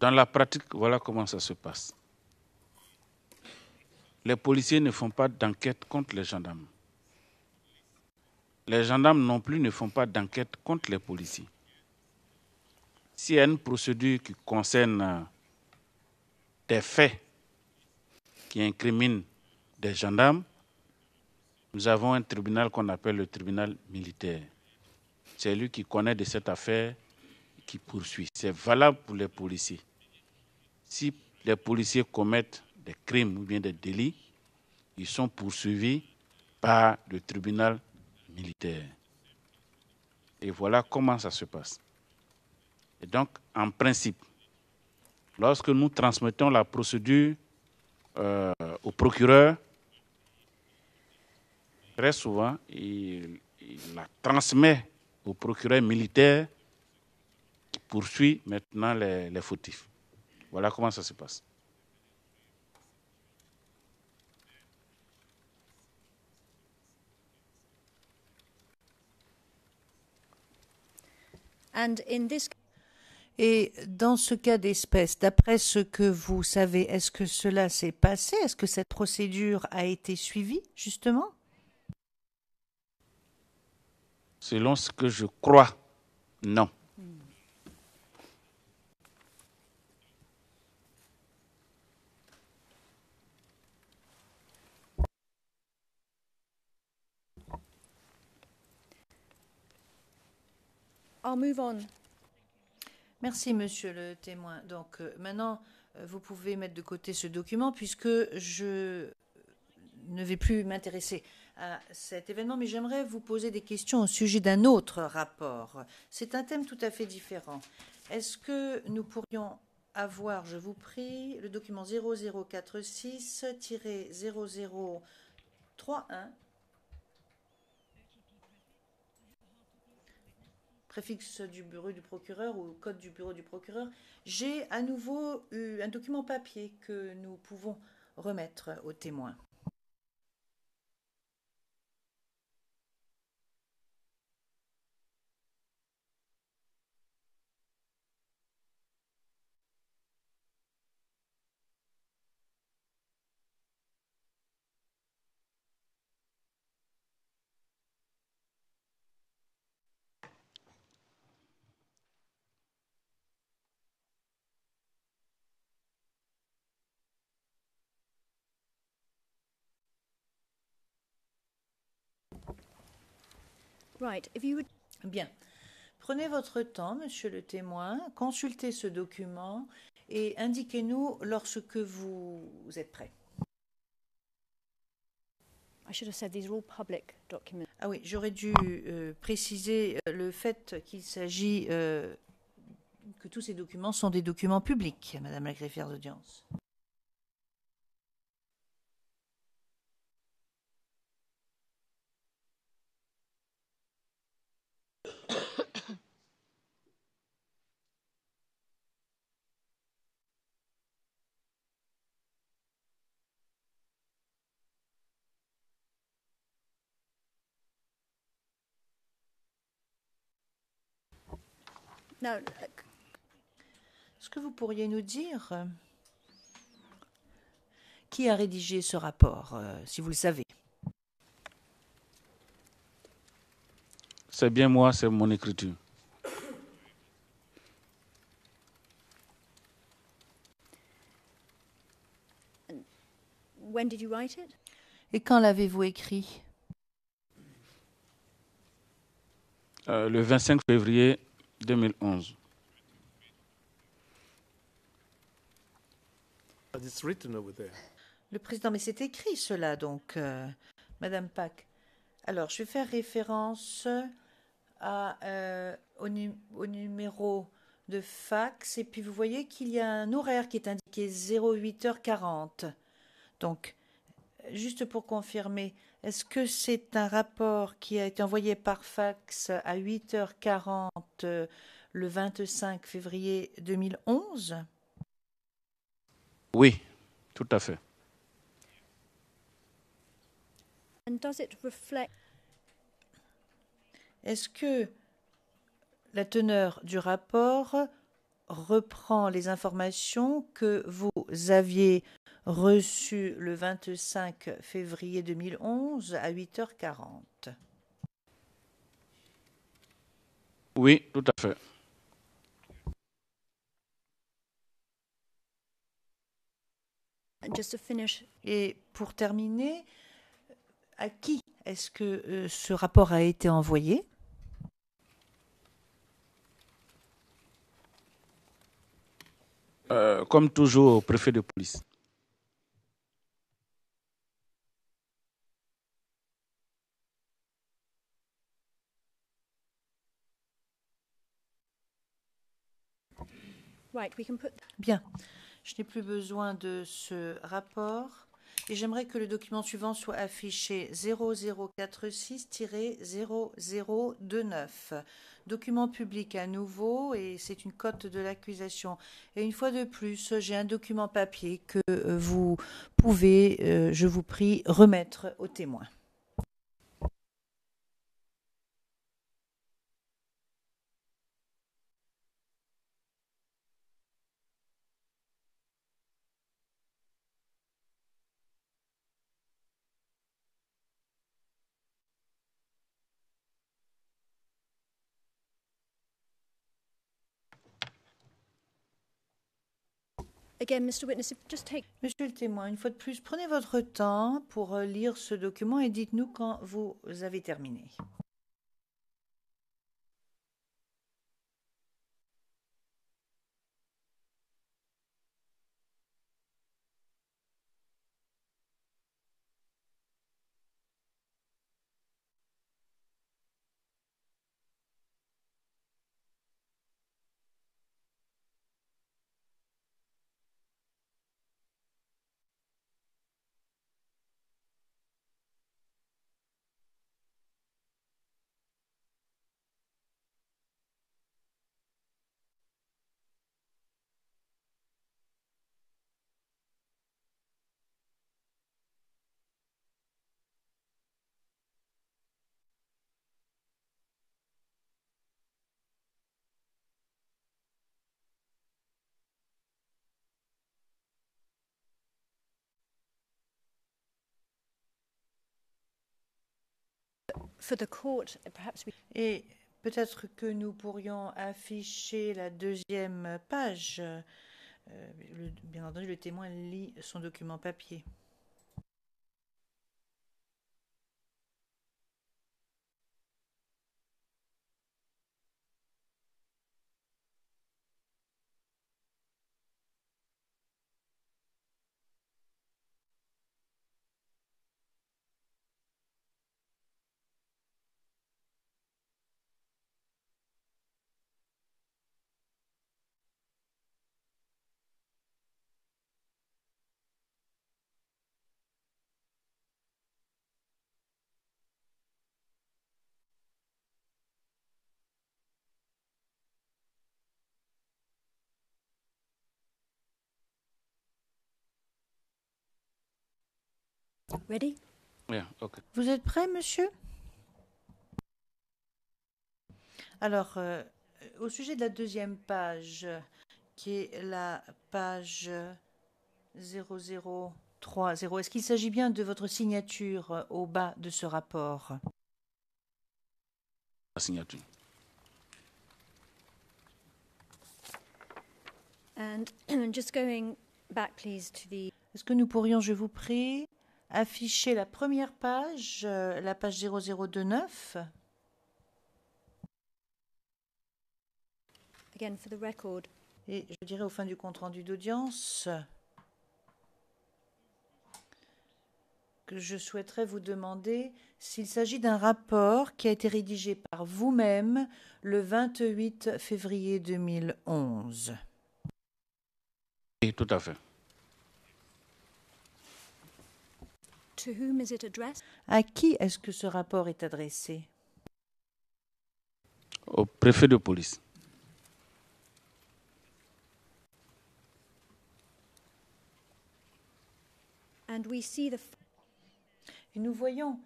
Dans la pratique, voilà comment ça se passe. Les policiers ne font pas d'enquête contre les gendarmes. Les gendarmes non plus ne font pas d'enquête contre les policiers. S'il y a une procédure qui concerne des faits qui incriminent des gendarmes, nous avons un tribunal qu'on appelle le tribunal militaire. C'est lui qui connaît de cette affaire, qui poursuit. C'est valable pour les policiers. Si les policiers commettent des crimes ou bien des délits, ils sont poursuivis par le tribunal militaire. Et voilà comment ça se passe. Et donc, en principe, lorsque nous transmettons la procédure au procureur, très souvent, il la transmet au procureur militaire qui poursuit maintenant les fautifs. Voilà comment ça se passe. and in this Et dans ce cas d'espèce, d'après ce que vous savez, est-ce que cela s'est passé? Est-ce que cette procédure a été suivie, justement? Selon ce que je crois, non. I'll move on. Merci, monsieur le témoin. Donc maintenant, vous pouvez mettre de côté ce document puisque je ne vais plus m'intéresser à cet événement, mais j'aimerais vous poser des questions au sujet d'un autre rapport. C'est un thème tout à fait différent. Est-ce que nous pourrions avoir, je vous prie, le document 0046-0031, préfixe du bureau du procureur ou code du bureau du procureur. J'ai à nouveau eu un document papier que nous pouvons remettre aux témoins. Right. If you would Bien. Prenez votre temps, monsieur le témoin, consultez ce document et indiquez-nous lorsque vous êtes prêt. I should have said these are all public documents. Ah oui, j'aurais dû préciser le fait qu'il s'agit que tous ces documents sont des documents publics, madame la greffière d'audience. Now, Est-ce que vous pourriez nous dire qui a rédigé ce rapport, si vous le savez? C'est bien moi, c'est mon écriture. when did you write it? Et quand l'avez-vous écrit? Le 25 février 2011. It's written over there. Le président, mais c'est écrit cela, donc, Madame Pack. Alors, je vais faire référence au numéro de fax, et puis vous voyez qu'il y a un horaire qui est indiqué 08h40. Donc, juste pour confirmer, est-ce que c'est un rapport qui a été envoyé par fax à 8h40 le 25 février 2011? Oui, tout à fait. And does it reflect Est-ce que la teneur du rapport reprend les informations que vous aviez reçues le 25 février 2011 à 8h40? Oui, tout à fait. and just to finish? Et pour terminer, à qui est-ce que ce rapport a été envoyé? Comme toujours, au préfet de police. Right, we can put Bien, je n'ai plus besoin de ce rapport et j'aimerais que le document suivant soit affiché 0046-0029. Document public à nouveau et c'est une cote de l'accusation. Et une fois de plus, j'ai un document papier que vous pouvez, je vous prie, remettre aux témoins. again, Mr. Witness, if just take Monsieur le témoin, une fois de plus, prenez votre temps pour lire ce document et dites-nous quand vous avez terminé. For the court, perhaps we Et peut-être que nous pourrions afficher la deuxième page. Bien entendu, le témoin lit son document papier. ready? Yeah, okay. Vous êtes prêt, monsieur? Alors, au sujet de la deuxième page, qui est la page 0030, est-ce qu'il s'agit bien de votre signature au bas de ce rapport? La signature. And just going back, please, to the Est-ce que nous pourrions, je vous prie, afficher la première page, la page 0029? again for the record. Et je dirais au fin du compte-rendu d'audience que je souhaiterais vous demander s'il s'agit d'un rapport qui a été rédigé par vous-même le 28 février 2011. Oui, tout à fait. To whom is it addressed? À qui est-ce que ce rapport est adressé? Au préfet de police. And we see the Et nous voyons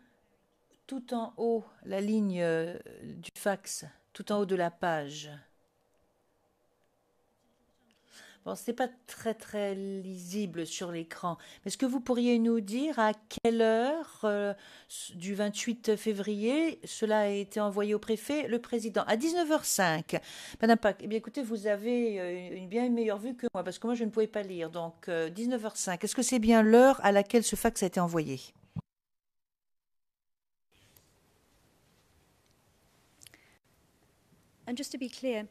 tout en haut la ligne du fax, tout en haut de la page. Bon, ce n'est pas très lisible sur l'écran. Mais est-ce que vous pourriez nous dire à quelle heure du 28 février cela a été envoyé au préfet, le président? À 19h05. Madame Pack, eh bien écoutez, vous avez bien une meilleure vue que moi, parce que moi je ne pouvais pas lire. Donc 19h05. Est-ce que c'est bien l'heure à laquelle ce fax a été envoyé? and just to be clear,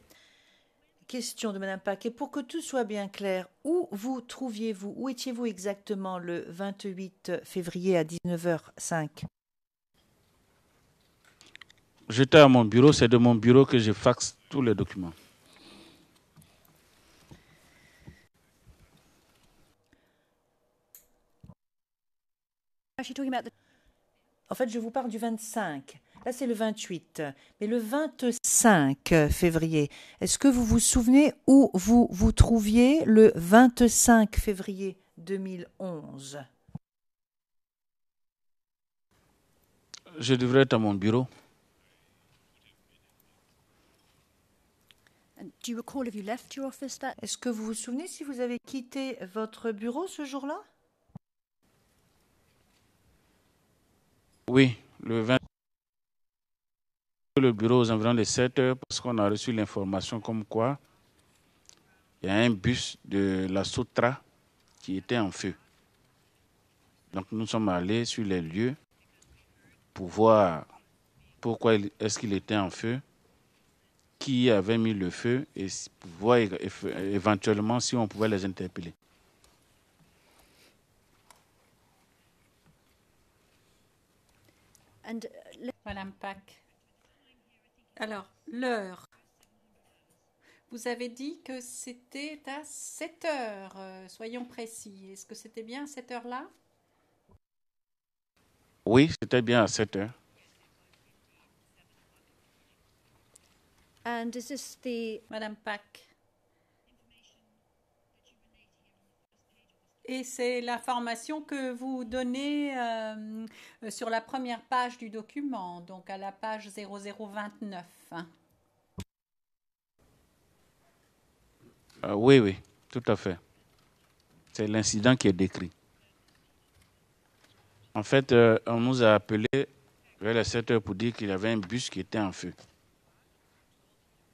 Question de Madame Paquet. Pour que tout soit bien clair, où vous trouviez-vous, où étiez-vous exactement le 28 février à 19h05? J'étais à mon bureau, c'est de mon bureau que je faxe tous les documents. actually talking about the En fait, je vous parle du 25. Là, c'est le 28. Mais le 25 février, est-ce que vous vous souvenez où vous vous trouviez le 25 février 2011? Je devrais être à mon bureau. and do you recall if you left your office that Est-ce que vous vous souvenez si vous avez quitté votre bureau ce jour-là? Oui, le 20. Le bureau aux environs de 7 heures parce qu'on a reçu l'information comme quoi il y a un bus de la Sotra qui était en feu. Donc nous sommes allés sur les lieux pour voir pourquoi est-ce qu'il était en feu, qui avait mis le feu et pour voir éventuellement si on pouvait les interpeller. and Madame Pack. Alors, l'heure. Vous avez dit que c'était à 7 heures. Soyons précis. Est-ce que c'était bien à cette heure-là? Oui, c'était bien à 7 heures. and is this the Madame Pack. Et c'est l'information que vous donnez sur la première page du document, donc à la page 0029. Oui, tout à fait. C'est l'incident qui est décrit. En fait, on nous a appelé vers les 7 heures pour dire qu'il y avait un bus qui était en feu.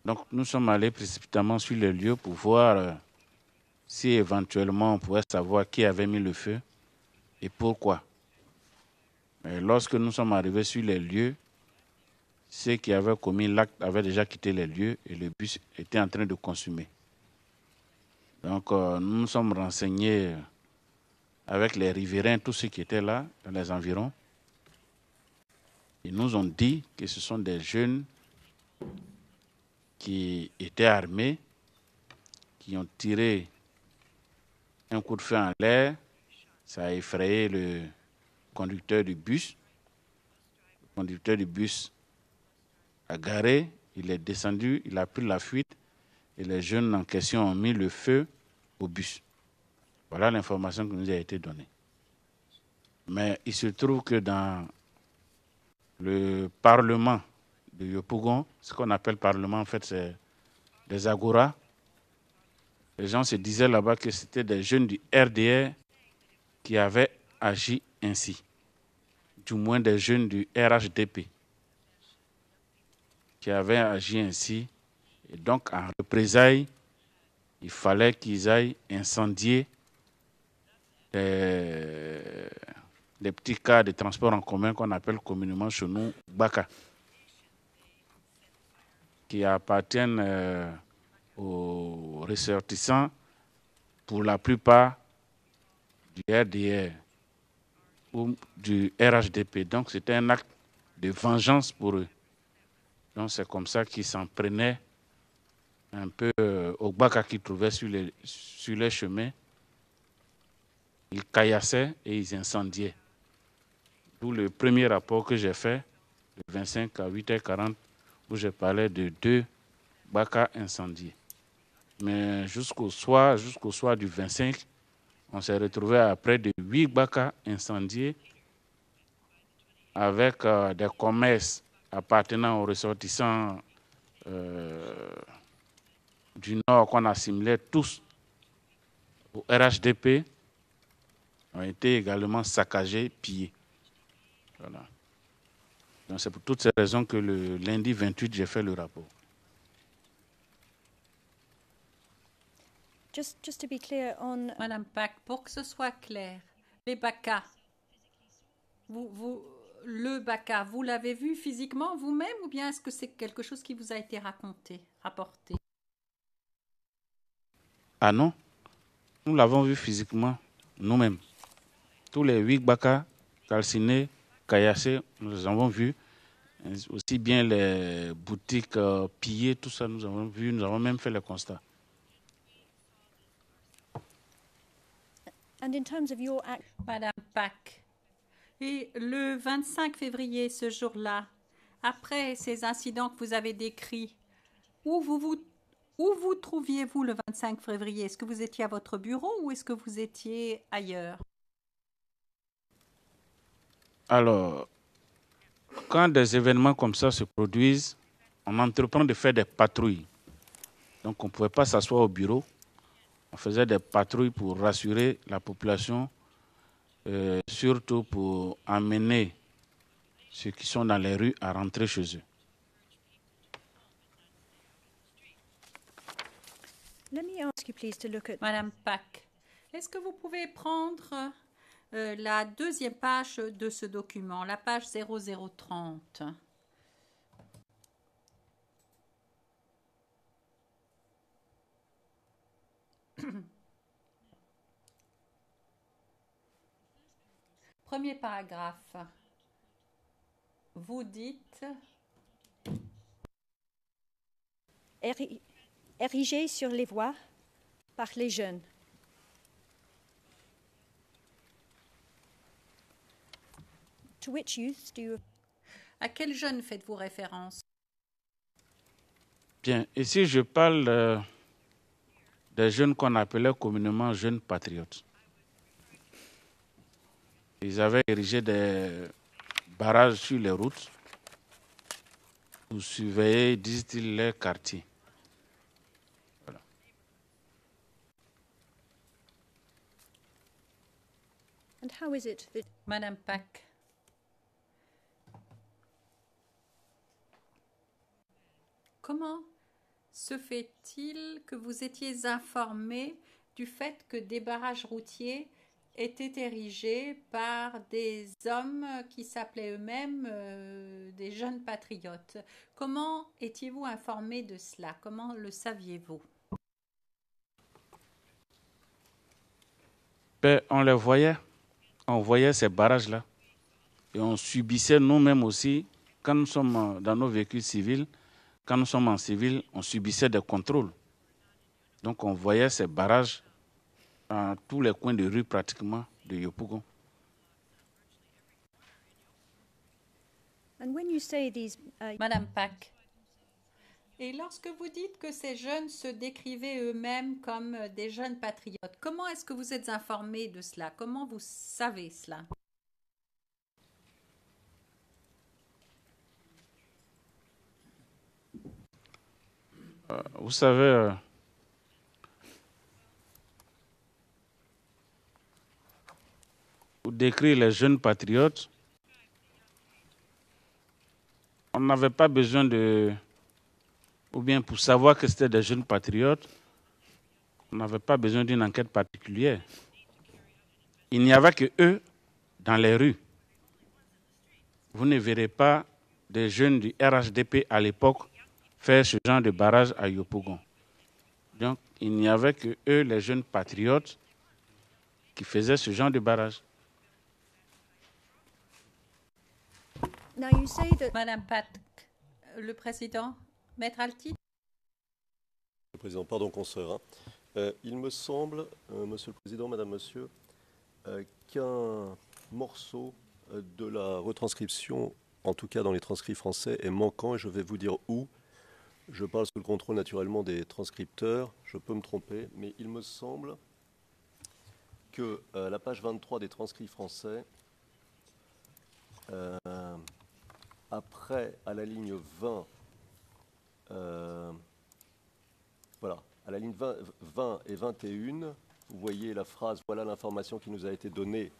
Donc nous sommes allés précipitamment sur le lieu pour voir si éventuellement on pouvait savoir qui avait mis le feu et pourquoi. Mais lorsque nous sommes arrivés sur les lieux, ceux qui avaient commis l'acte avaient déjà quitté les lieux et le bus était en train de consumer. Donc nous nous sommes renseignés avec les riverains, tous ceux qui étaient là, dans les environs. Ils nous ont dit que ce sont des jeunes qui étaient armés, qui ont tiré un coup de feu en l'air. Ça a effrayé le conducteur du bus. Le conducteur du bus a garé, il est descendu, il a pris la fuite et les jeunes en question ont mis le feu au bus. Voilà l'information qui nous a été donnée. Mais il se trouve que dans le parlement de Yopougon, ce qu'on appelle parlement, en fait, c'est des agoras. Les gens se disaient là-bas que c'était des jeunes du RDR qui avaient agi ainsi. Du moins des jeunes du RHDP qui avaient agi ainsi. Et donc, en représailles, il fallait qu'ils aillent incendier des petits cars de transport en commun qu'on appelle communément chez nous Baka, qui appartiennent aux ressortissants pour la plupart du RDR ou du RHDP. Donc c'était un acte de vengeance pour eux. Donc c'est comme ça qu'ils s'en prenaient un peu aux Baka qu'ils trouvaient sur les chemins. Ils caillassaient et ils incendiaient. D'où le premier rapport que j'ai fait, le 25 à 8h40, où je parlais de 2 Baka incendiés. Mais jusqu'au soir du 25, on s'est retrouvé à près de 8 Baka incendiés avec des commerces appartenant aux ressortissants du Nord qu'on assimilait tous au RHDP, ont été également saccagés, pillés. Voilà. Donc c'est pour toutes ces raisons que le lundi 28, j'ai fait le rapport. Just to be clear on Madame Pack, pour que ce soit clair, les Baka, le Baka, vous l'avez vu physiquement vous-même ou bien est-ce que c'est quelque chose qui vous a été rapporté? Ah non, nous l'avons vu physiquement nous-mêmes. Tous les 8 Baka calcinés, caillassés, nous les avons vus. Aussi bien les boutiques pillées, tout ça, nous avons vu, nous avons même fait le constat. and in terms of your act, Madame Pack, et le 25 février, ce jour-là, après ces incidents que vous avez décrits, où vous trouviez-vous le 25 février? Est-ce que vous étiez à votre bureau ou est-ce que vous étiez ailleurs? Alors, quand des événements comme ça se produisent, on entreprend de faire des patrouilles. Donc, on ne pouvait pas s'asseoir au bureau. On faisait des patrouilles pour rassurer la population, surtout pour amener ceux qui sont dans les rues à rentrer chez eux. let me ask you please to look at Madame Pack, est-ce que vous pouvez prendre la deuxième page de ce document, la page 0030? Premier paragraphe. Vous dites érigé sur les voies par les jeunes. To which youth do you à quel jeune faites-vous référence? Bien, ici je parle des jeunes qu'on appelait communément jeunes patriotes. Ils avaient érigé des barrages sur les routes pour surveiller, disent-ils, les quartiers. Voilà. and how is it that Madame Pack, Comment se fait-il que vous étiez informé du fait que des barrages routiers étaient érigés par des hommes qui s'appelaient eux-mêmes des jeunes patriotes? Comment étiez-vous informé de cela? Comment le saviez-vous? Ben, on voyait ces barrages-là. Et on subissait nous-mêmes aussi, quand nous sommes dans nos véhicules civils, quand nous sommes en civil, on subissait des contrôles. Donc on voyait ces barrages dans tous les coins de rue pratiquement de Yopougon. And when you say these, Madame Pack. Et lorsque vous dites que ces jeunes se décrivaient eux-mêmes comme des jeunes patriotes, comment est-ce que vous êtes informé de cela? Comment vous savez cela? Vous savez, pour décrire les jeunes patriotes, on n'avait pas besoin de... Ou bien pour savoir que c'était des jeunes patriotes, on n'avait pas besoin d'une enquête particulière. Il n'y avait que eux dans les rues. Vous ne verrez pas des jeunes du RHDP à l'époque faire ce genre de barrage à Yopougon. Donc, il n'y avait que eux, les jeunes patriotes, qui faisaient ce genre de barrage. now you say that Madame Pack, le président, Maître Alti. Monsieur le Président, pardon, consoeur. Il me semble, Monsieur le Président, Madame, Monsieur, qu'un morceau de la retranscription, en tout cas dans les transcrits français, est manquant et je vais vous dire où. Je parle sous le contrôle naturellement des transcripteurs, je peux me tromper, mais il me semble que la page 23 des transcrits français, après, à la ligne 20, voilà, à la ligne 20 et 21, vous voyez la phrase « Voilà l'information qui nous a été donnée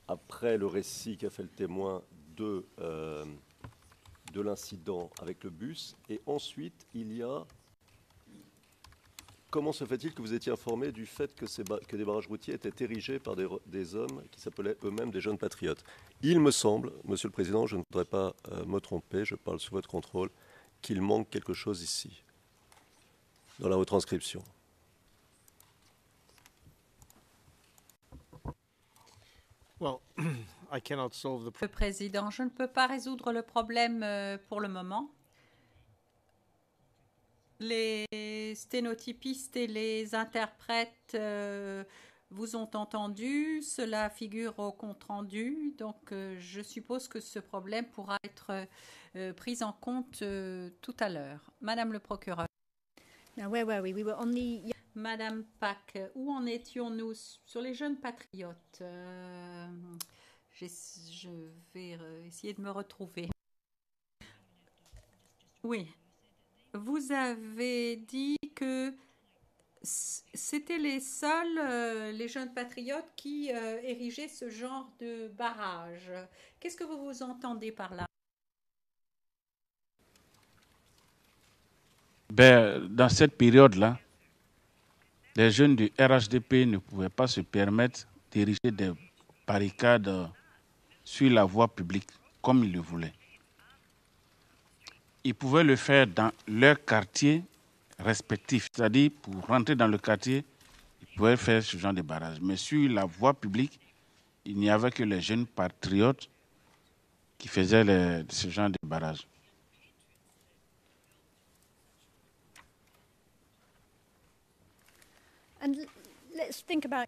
après le récit qu'a fait le témoin de l'incident avec le bus ». Et ensuite, il y a « Comment se fait-il que vous étiez informé du fait que des barrages routiers étaient érigés par des hommes qui s'appelaient eux-mêmes des jeunes patriotes ?» Il me semble, Monsieur le Président, je ne voudrais pas me tromper, je parle sous votre contrôle, qu'il manque quelque chose ici, dans la retranscription. Well, I cannot solve the Le président, je ne peux pas résoudre le problème pour le moment. Les sténotypistes et les interprètes vous ont entendu, cela figure au compte-rendu, donc je suppose que ce problème pourra être pris en compte tout à l'heure. Madame le procureur. now where were we? We were on the Madame Pack, où en étions-nous sur les jeunes patriotes? Je vais essayer de me retrouver. Oui. Vous avez dit que c'était les seuls, les jeunes patriotes, qui érigeaient ce genre de barrage. Qu'est-ce que vous entendez par là? Ben, dans cette période-là, les jeunes du RHDP ne pouvaient pas se permettre d'ériger des barricades sur la voie publique comme ils le voulaient. Ils pouvaient le faire dans leur quartier respectif, c'est-à-dire pour rentrer dans le quartier, ils pouvaient faire ce genre de barrage. Mais sur la voie publique, il n'y avait que les jeunes patriotes qui faisaient ce genre de barrage. and let's think about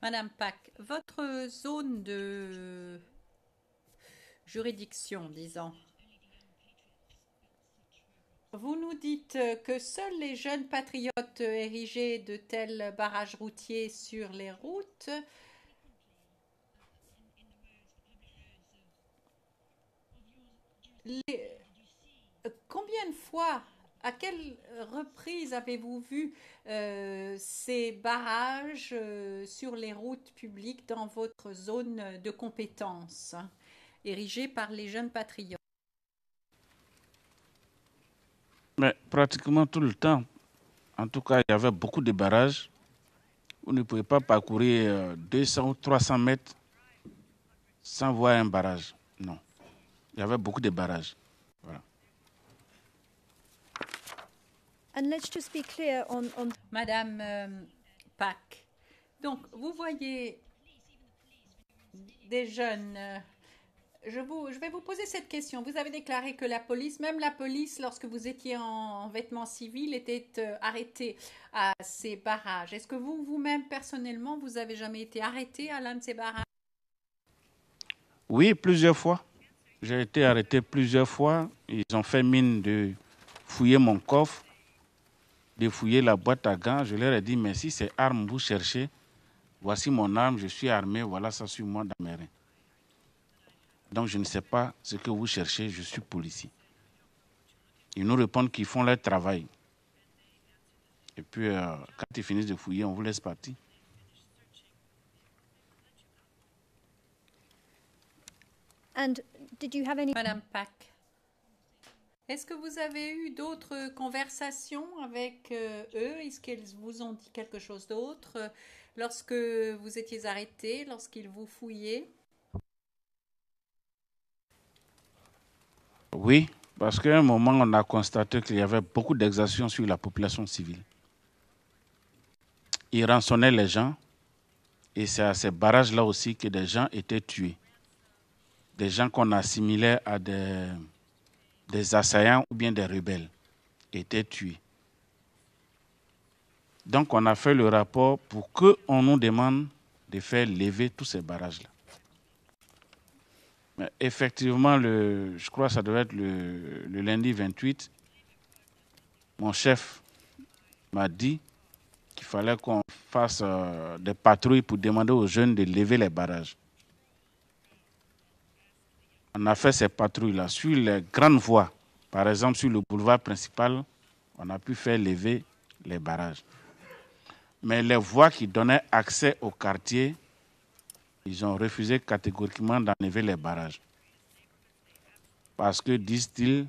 Madame Pack, votre zone de juridiction, disons. Vous nous dites que seuls les jeunes patriotes érigeaient de tels barrages routiers sur les routes. Combien de fois, à quelle reprise avez-vous vu ces barrages sur les routes publiques dans votre zone de compétence, érigés par les jeunes patriotes? Mais pratiquement tout le temps. En tout cas, il y avait beaucoup de barrages. Vous ne pouvez pas parcourir 200 ou 300 mètres sans voir un barrage. Non. Il y avait beaucoup de barrages. Voilà. And let's just be clear on Madame Pack, donc vous voyez des jeunes. Je vais vous poser cette question. Vous avez déclaré que la police, même la police, lorsque vous étiez en vêtements civils, était arrêtée à ces barrages. Est-ce que vous-même, personnellement, vous avez jamais été arrêté à l'un de ces barrages? Oui, plusieurs fois. J'ai été arrêté plusieurs fois. Ils ont fait mine de fouiller mon coffre, de fouiller la boîte à gants. Je leur ai dit, mais si c'est arme vous cherchez, voici mon arme, je suis armé, voilà ça sur moi dans mes reins. Donc je ne sais pas ce que vous cherchez, je suis policier. Ils nous répondent qu'ils font leur travail. Et puis quand ils finissent de fouiller, on vous laisse partir. and did you have any Madame Pack, est-ce que vous avez eu d'autres conversations avec eux? Est-ce qu'ils vous ont dit quelque chose d'autre lorsque vous étiez arrêté, lorsqu'ils vous fouillaient? Oui, parce qu'à un moment, on a constaté qu'il y avait beaucoup d'exactions sur la population civile. Ils rançonnaient les gens et c'est à ces barrages-là aussi que des gens étaient tués. Des gens qu'on assimilait à des assaillants ou bien des rebelles étaient tués. Donc on a fait le rapport pour qu'on nous demande de faire lever tous ces barrages-là. Mais effectivement, je crois que ça devait être le lundi 28, mon chef m'a dit qu'il fallait qu'on fasse des patrouilles pour demander aux jeunes de lever les barrages. On a fait ces patrouilles-là sur les grandes voies. Par exemple, sur le boulevard principal, on a pu faire lever les barrages. Mais les voies qui donnaient accès au quartier, ils ont refusé catégoriquement d'enlever les barrages. Parce que, disent-ils,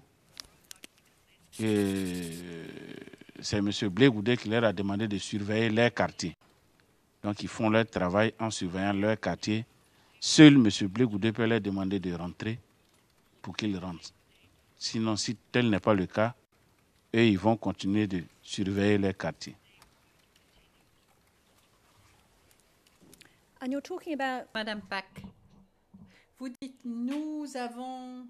c'est M. Blé Goudet qui leur a demandé de surveiller leur quartier. Donc, ils font leur travail en surveillant leur quartier. Seul M. Blé Goudet peut leur demander de rentrer pour qu'ils rentrent. Sinon, si tel n'est pas le cas, eux, ils vont continuer de surveiller leur quartier. and you're talking about Madame Pack, vous dites, nous avons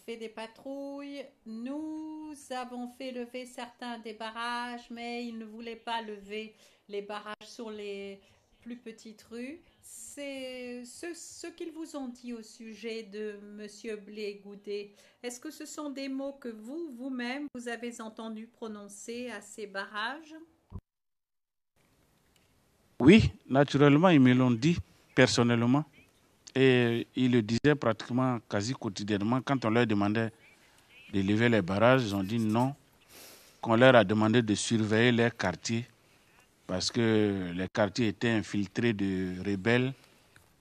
fait des patrouilles, nous avons fait lever certains des barrages, mais ils ne voulaient pas lever les barrages sur les plus petites rues. C'est ce qu'ils vous ont dit au sujet de M. Blé Goudet. Est-ce que ce sont des mots que vous-même, vous avez entendu prononcer à ces barrages? Oui, naturellement, ils me l'ont dit personnellement. Et ils le disaient pratiquement quasi quotidiennement. Quand on leur demandait de lever les barrages, ils ont dit non. Qu'on leur a demandé de surveiller leur quartier parce que les quartiers étaient infiltrés de rebelles,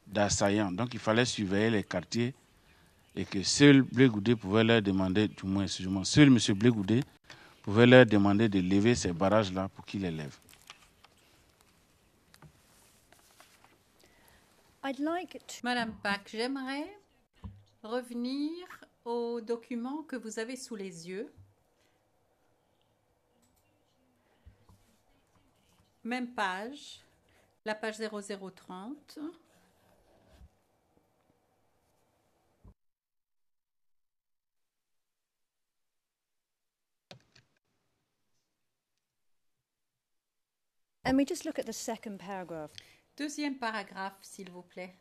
d'assaillants. Donc il fallait surveiller les quartiers et que seul Blé Goudet pouvait leur demander, du moins, excusez-moi, seul M. Blé Goudet pouvait leur demander de lever ces barrages-là pour qu'ils les lèvent. I'd like to Madame Pack, j'aimerais revenir au document que vous avez sous les yeux. Même page, la page 0030. and we just look at the second paragraph. Deuxième paragraphe, s'il vous plaît.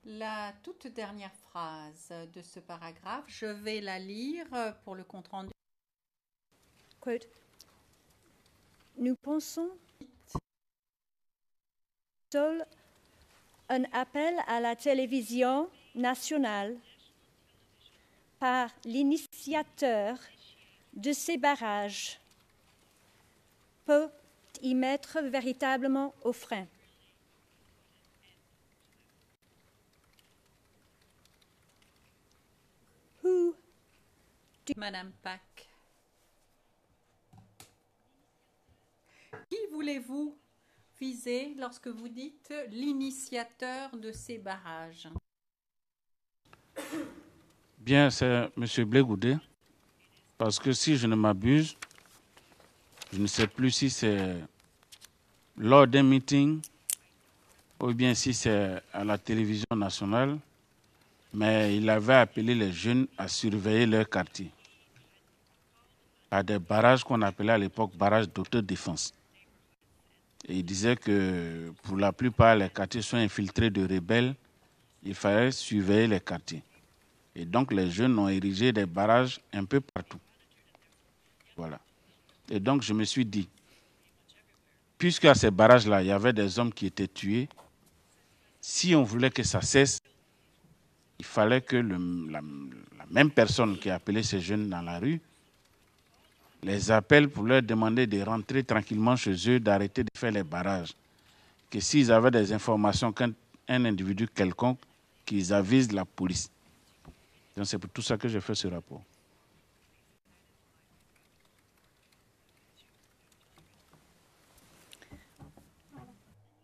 La toute dernière phrase de ce paragraphe, je vais la lire pour le compte rendu. Quote, nous pensons seul un appel à la télévision nationale par l'initiateur de ces barrages peut y mettre véritablement au frein. Who Madame Pack. Qui voulez-vous viser lorsque vous dites l'initiateur de ces barrages? Bien, c'est M. Blé-Goudé, parce que si je ne m'abuse, je ne sais plus si c'est lors d'un meeting ou bien si c'est à la télévision nationale, mais il avait appelé les jeunes à surveiller leur quartier à des barrages qu'on appelait à l'époque barrages d'autodéfense. Et il disait que pour la plupart, les quartiers sont infiltrés de rebelles, il fallait surveiller les quartiers. Et donc les jeunes ont érigé des barrages un peu partout. Voilà. Et donc je me suis dit, puisqu'à ces barrages-là, il y avait des hommes qui étaient tués, si on voulait que ça cesse, il fallait que la même personne qui a appelé ces jeunes dans la rue les appelle pour leur demander de rentrer tranquillement chez eux, d'arrêter de faire les barrages. Que s'ils avaient des informations qu'un individu quelconque, qu'ils avisent la police. Donc c'est pour tout ça que j'ai fait ce rapport.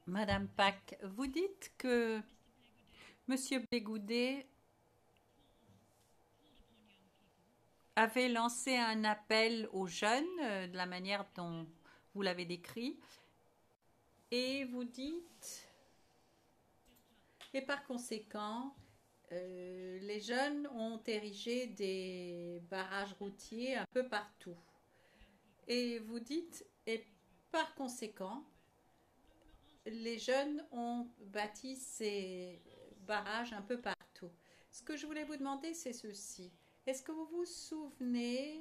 Madame Pack, vous dites que M. Blé-Goudé avait lancé un appel aux jeunes de la manière dont vous l'avez décrit, et vous dites, et par conséquent, les jeunes ont érigé des barrages routiers un peu partout. Et vous dites, et par conséquent, les jeunes ont bâti ces barrages un peu partout. Ce que je voulais vous demander, c'est ceci. Est-ce que vous vous souvenez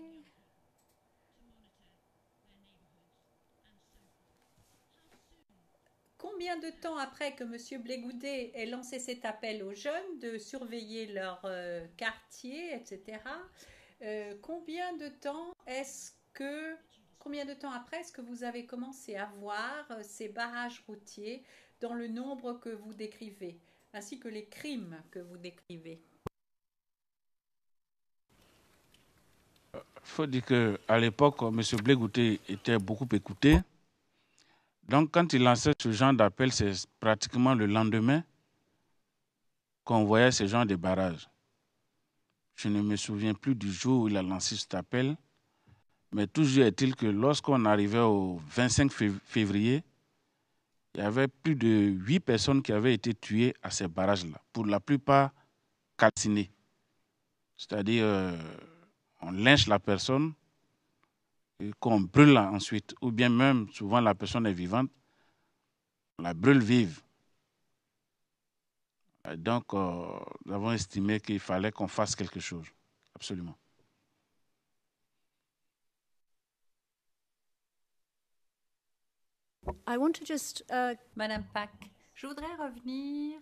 combien de temps après que M. Blé-Goudé ait lancé cet appel aux jeunes de surveiller leur quartier, etc., combien de temps après est-ce que vous avez commencé à voir ces barrages routiers dans le nombre que vous décrivez, ainsi que les crimes que vous décrivez? Il faut dire qu'à l'époque, M. Blé-Goudé était beaucoup écouté. Donc, quand il lançait ce genre d'appel, c'est pratiquement le lendemain qu'on voyait ce genre de barrage. Je ne me souviens plus du jour où il a lancé cet appel, mais toujours est-il que lorsqu'on arrivait au 25 février, il y avait plus de 8 personnes qui avaient été tuées à ces barrages-là, pour la plupart calcinées. C'est-à-dire, on lynche la personne, et qu'on brûle ensuite, ou bien même, souvent la personne est vivante, on la brûle vive. Et donc, nous avons estimé qu'il fallait qu'on fasse quelque chose, absolument. I want to just Madame Pack, je voudrais revenir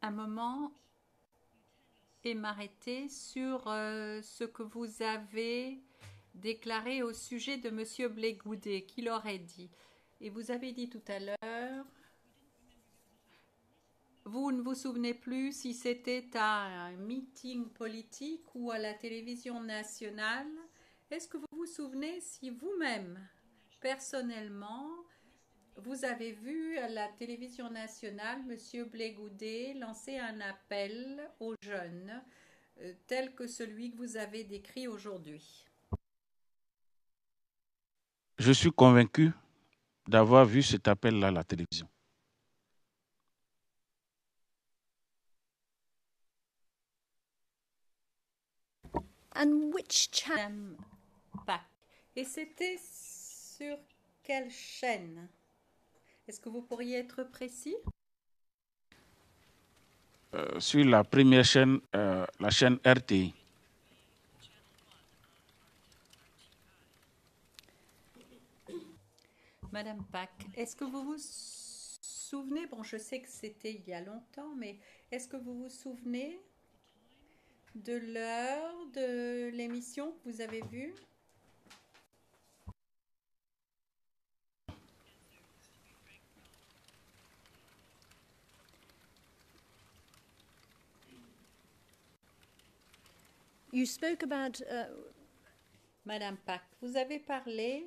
un moment et m'arrêter sur ce que vous avez déclaré au sujet de M. Blé-Goudé, qu'il aurait dit. Et vous avez dit tout à l'heure, vous ne vous souvenez plus si c'était à un meeting politique ou à la télévision nationale. Est-ce que vous vous souvenez si vous-même, personnellement, vous avez vu à la télévision nationale M. Blé-Goudé lancer un appel aux jeunes tel que celui que vous avez décrit aujourd'hui? Je suis convaincu d'avoir vu cet appel-là à la télévision. and which channel? Madame Pack. Et c'était sur quelle chaîne? Est-ce que vous pourriez être précis? Sur la première chaîne, la chaîne RTI. Madame Pack, est-ce que vous vous souvenez, bon je sais que c'était il y a longtemps, mais est-ce que vous vous souvenez de l'heure de l'émission que vous avez vue? You spoke about Madame Pack, vous avez parlé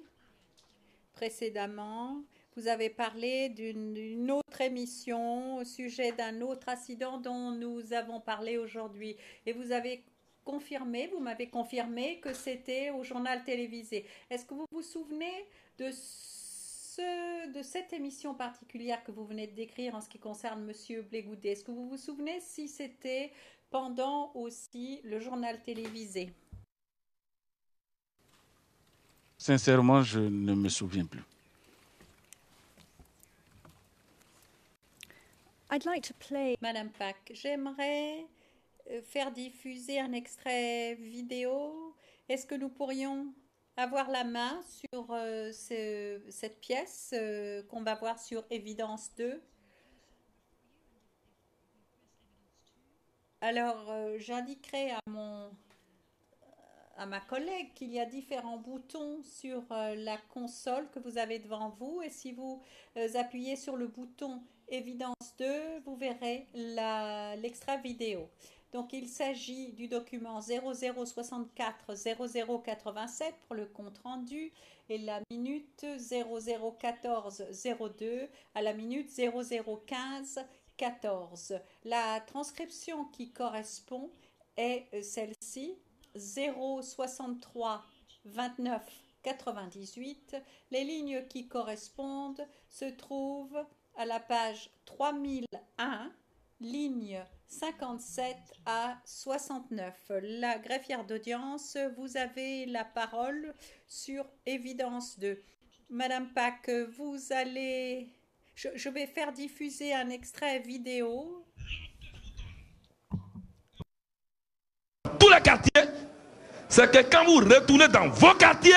précédemment, vous avez parlé d'une autre émission au sujet d'un autre incident dont nous avons parlé aujourd'hui. Et vous m'avez confirmé que c'était au journal télévisé. Est-ce que vous vous souvenez de cette émission particulière que vous venez de décrire en ce qui concerne Monsieur Blé Goudet? Est-ce que vous vous souvenez si c'était pendant aussi le journal télévisé? Sincèrement, je ne me souviens plus. I'd like to play. Madame Pack, j'aimerais faire diffuser un extrait vidéo. Est-ce que nous pourrions avoir la main sur cette pièce qu'on va voir sur Évidence 2? Alors, j'indiquerai à ma collègue qu'il y a différents boutons sur la console que vous avez devant vous, et si vous appuyez sur le bouton Évidence 2, vous verrez l'extrait vidéo. Donc il s'agit du document 0064-0087 pour le compte rendu et la minute 0014-02 à la minute 0015-14. La transcription qui correspond est celle-ci, 063 29 98. Les lignes qui correspondent se trouvent à la page 3001, ligne 57 à 69. La greffière d'audience, vous avez la parole sur Évidence 2. Madame Pack, vous allez... Je vais faire diffuser un extrait vidéo. Tous les quartiers, c'est que quand vous retournez dans vos quartiers,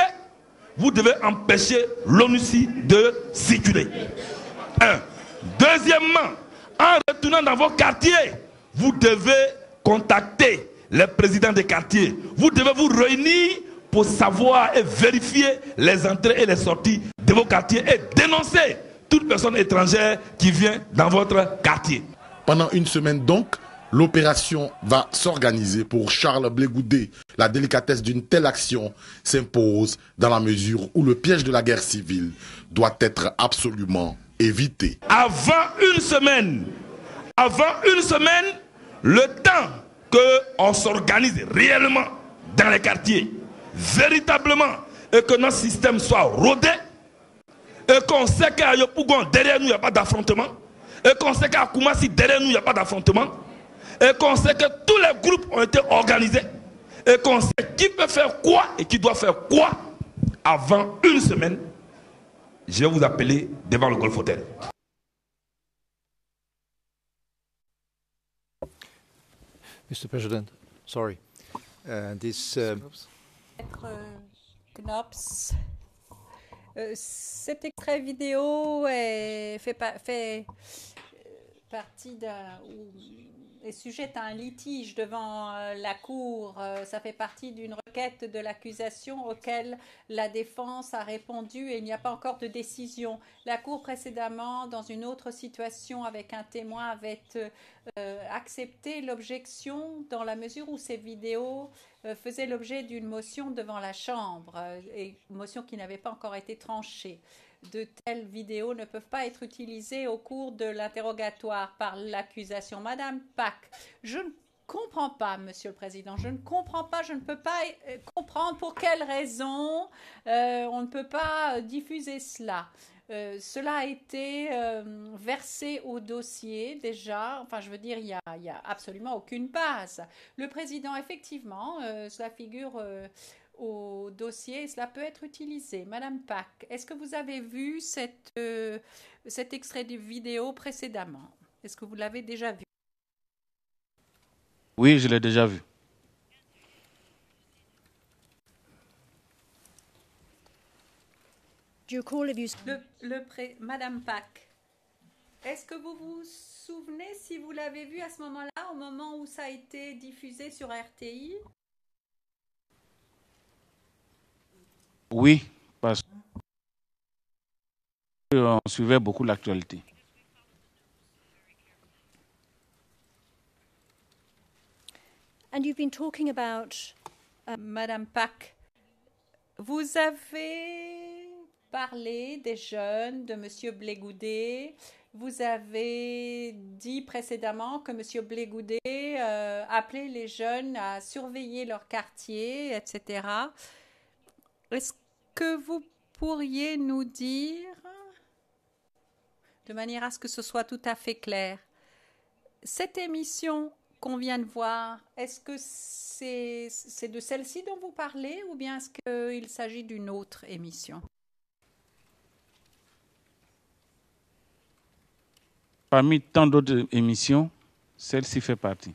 vous devez empêcher l'ONUCI de circuler. Un. Deuxièmement, en retournant dans vos quartiers, vous devez contacter les présidents des quartiers. Vous devez vous réunir pour savoir et vérifier les entrées et les sorties de vos quartiers et dénoncer toute personne étrangère qui vient dans votre quartier. Pendant une semaine donc, l'opération va s'organiser pour Charles Blé Goudet. La délicatesse d'une telle action s'impose dans la mesure où le piège de la guerre civile doit être absolument évité. Avant une semaine, le temps qu'on s'organise réellement dans les quartiers, véritablement, et que notre système soit rodé, et qu'on sait qu'à Yopougon, derrière nous, il n'y a pas d'affrontement, et qu'on sait qu'à Koumassi, derrière nous, il n'y a pas d'affrontement, et qu'on sait que tous les groupes ont été organisés, et qu'on sait qui peut faire quoi et qui doit faire quoi, avant une semaine, je vais vous appeler devant le Golf Hotel. Mr. President, sorry. Knops. Cet extrait vidéo fait partie est sujet à un litige devant la Cour. Ça fait partie d'une requête de l'accusation auquel la défense a répondu et il n'y a pas encore de décision. La Cour précédemment, dans une autre situation avec un témoin, avait accepté l'objection dans la mesure où ces vidéos faisaient l'objet d'une motion devant la Chambre, et motion qui n'avait pas encore été tranchée. De telles vidéos ne peuvent pas être utilisées au cours de l'interrogatoire par l'accusation. Madame Pack, je ne comprends pas, Monsieur le Président, je ne comprends pas, je ne peux pas comprendre pour quelle raison on ne peut pas diffuser cela. Cela a été versé au dossier déjà, enfin je veux dire, il y a absolument aucune base. Le Président, effectivement, cela figure... au dossier, cela peut être utilisé. Madame Pack, est-ce que vous avez vu cet extrait de vidéo précédemment? Est-ce que vous l'avez déjà vu? Oui, je l'ai déjà vu. Madame Pack, est-ce que vous vous souvenez si vous l'avez vu à ce moment-là, au moment où ça a été diffusé sur RTI? Oui, parce qu'on suivait beaucoup l'actualité. And you've been talking about Madame Pack, vous avez parlé des jeunes, de Monsieur Blégoudet. Vous avez dit précédemment que Monsieur Blégoudet appelait les jeunes à surveiller leur quartier, etc. Est-ce que vous pourriez nous dire, de manière à ce que ce soit tout à fait clair, cette émission qu'on vient de voir, est-ce que c'est de celle-ci dont vous parlez ou bien est-ce qu'il s'agit d'une autre émission? Parmi tant d'autres émissions, celle-ci fait partie.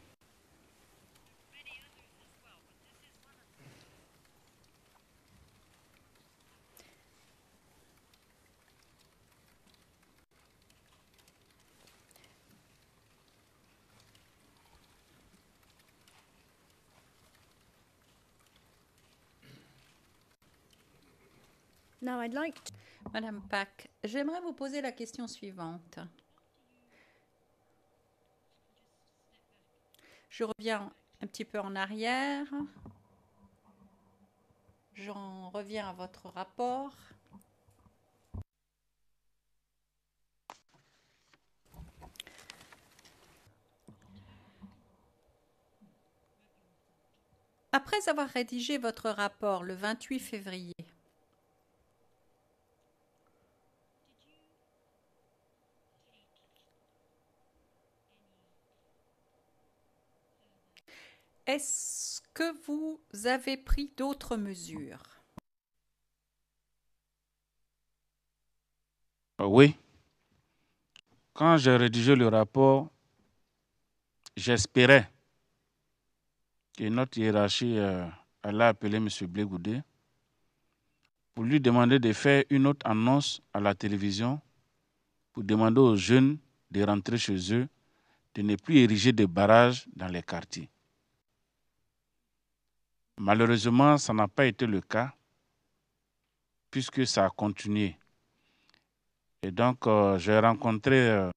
now I'd like to Madame Pack, j'aimerais vous poser la question suivante. Je reviens un petit peu en arrière. J'en reviens à votre rapport. Après avoir rédigé votre rapport le 28 février, est-ce que vous avez pris d'autres mesures? Oui. Quand j'ai rédigé le rapport, j'espérais que notre hiérarchie allait appeler M. Blégoudet pour lui demander de faire une autre annonce à la télévision pour demander aux jeunes de rentrer chez eux, de ne plus ériger de barrages dans les quartiers. Malheureusement, ça n'a pas été le cas, puisque ça a continué. Et donc, j'ai rencontré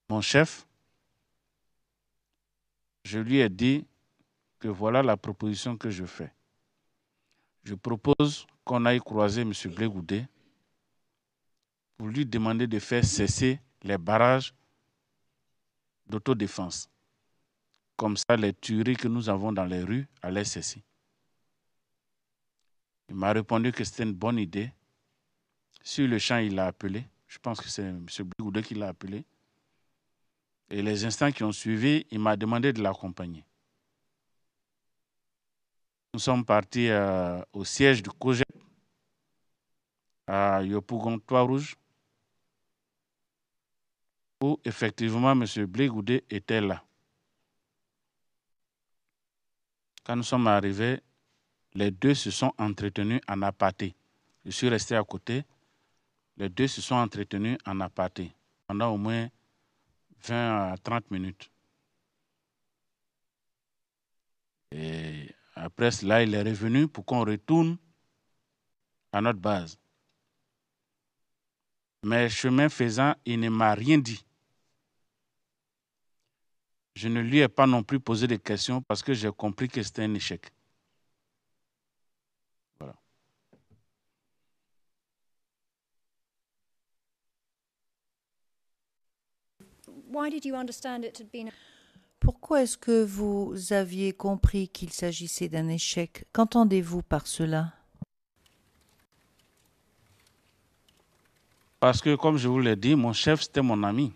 mon chef. Je lui ai dit que voilà la proposition que je fais. Je propose qu'on aille croiser M. Blégoudet pour lui demander de faire cesser les barrages d'autodéfense. Comme ça, les tueries que nous avons dans les rues allaient cesser. Il m'a répondu que c'était une bonne idée. Sur le champ, il l'a appelé. Je pense que c'est M. Blégoudet qui l'a appelé. Et les instants qui ont suivi, il m'a demandé de l'accompagner. Nous sommes partis au siège du COGEP à Yopougon, Trois-Rouges, où effectivement M. Blégoudet était là. Quand nous sommes arrivés, les deux se sont entretenus en aparté. Je suis resté à côté. Les deux se sont entretenus en aparté pendant au moins 20 à 30 minutes. Et après cela, il est revenu pour qu'on retourne à notre base. Mais chemin faisant, il ne m'a rien dit. Je ne lui ai pas non plus posé de questions parce que j'ai compris que c'était un échec. Voilà. why did you understand it had been Pourquoi est-ce que vous aviez compris qu'il s'agissait d'un échec? Qu'entendez-vous par cela? Parce que, comme je vous l'ai dit, mon chef, c'était mon ami.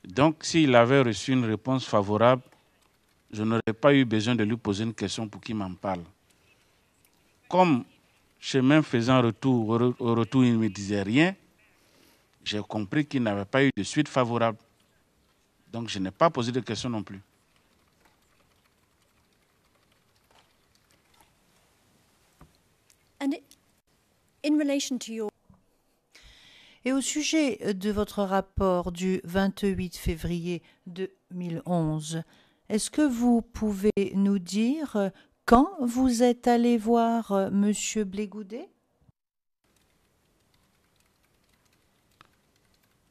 Donc, s'il avait reçu une réponse favorable, je n'aurais pas eu besoin de lui poser une question pour qu'il m'en parle. Comme, chemin faisant au retour, il ne me disait rien, j'ai compris qu'il n'avait pas eu de suite favorable. Donc, je n'ai pas posé de questions non plus. and in relation to your Et au sujet de votre rapport du 28 février 2011, est-ce que vous pouvez nous dire quand vous êtes allé voir M. Blégoudet?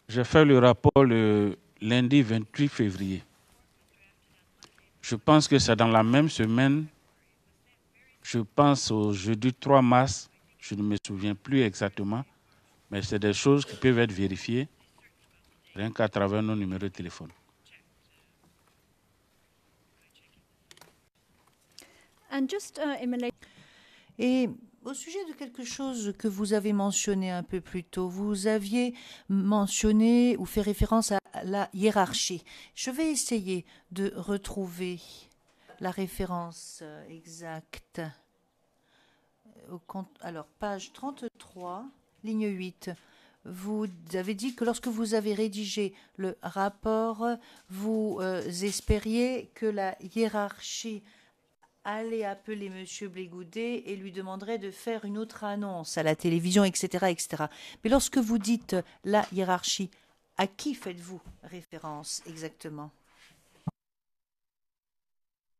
J'ai fait le rapport le lundi 28 février. Je pense que c'est dans la même semaine. Je pense au jeudi 3 mars. Je ne me souviens plus exactement. Mais c'est des choses qui peuvent être vérifiées rien qu'à travers nos numéros de téléphone. And just in relation. Et au sujet de quelque chose que vous avez mentionné un peu plus tôt, vous aviez mentionné ou fait référence à la hiérarchie. Je vais essayer de retrouver la référence exacte. Alors, page 33, ligne 8. Vous avez dit que lorsque vous avez rédigé le rapport, vous espériez que la hiérarchie allait appeler M. Blégoudet et lui demanderait de faire une autre annonce à la télévision, etc., etc. Mais lorsque vous dites la hiérarchie, à qui faites-vous référence exactement?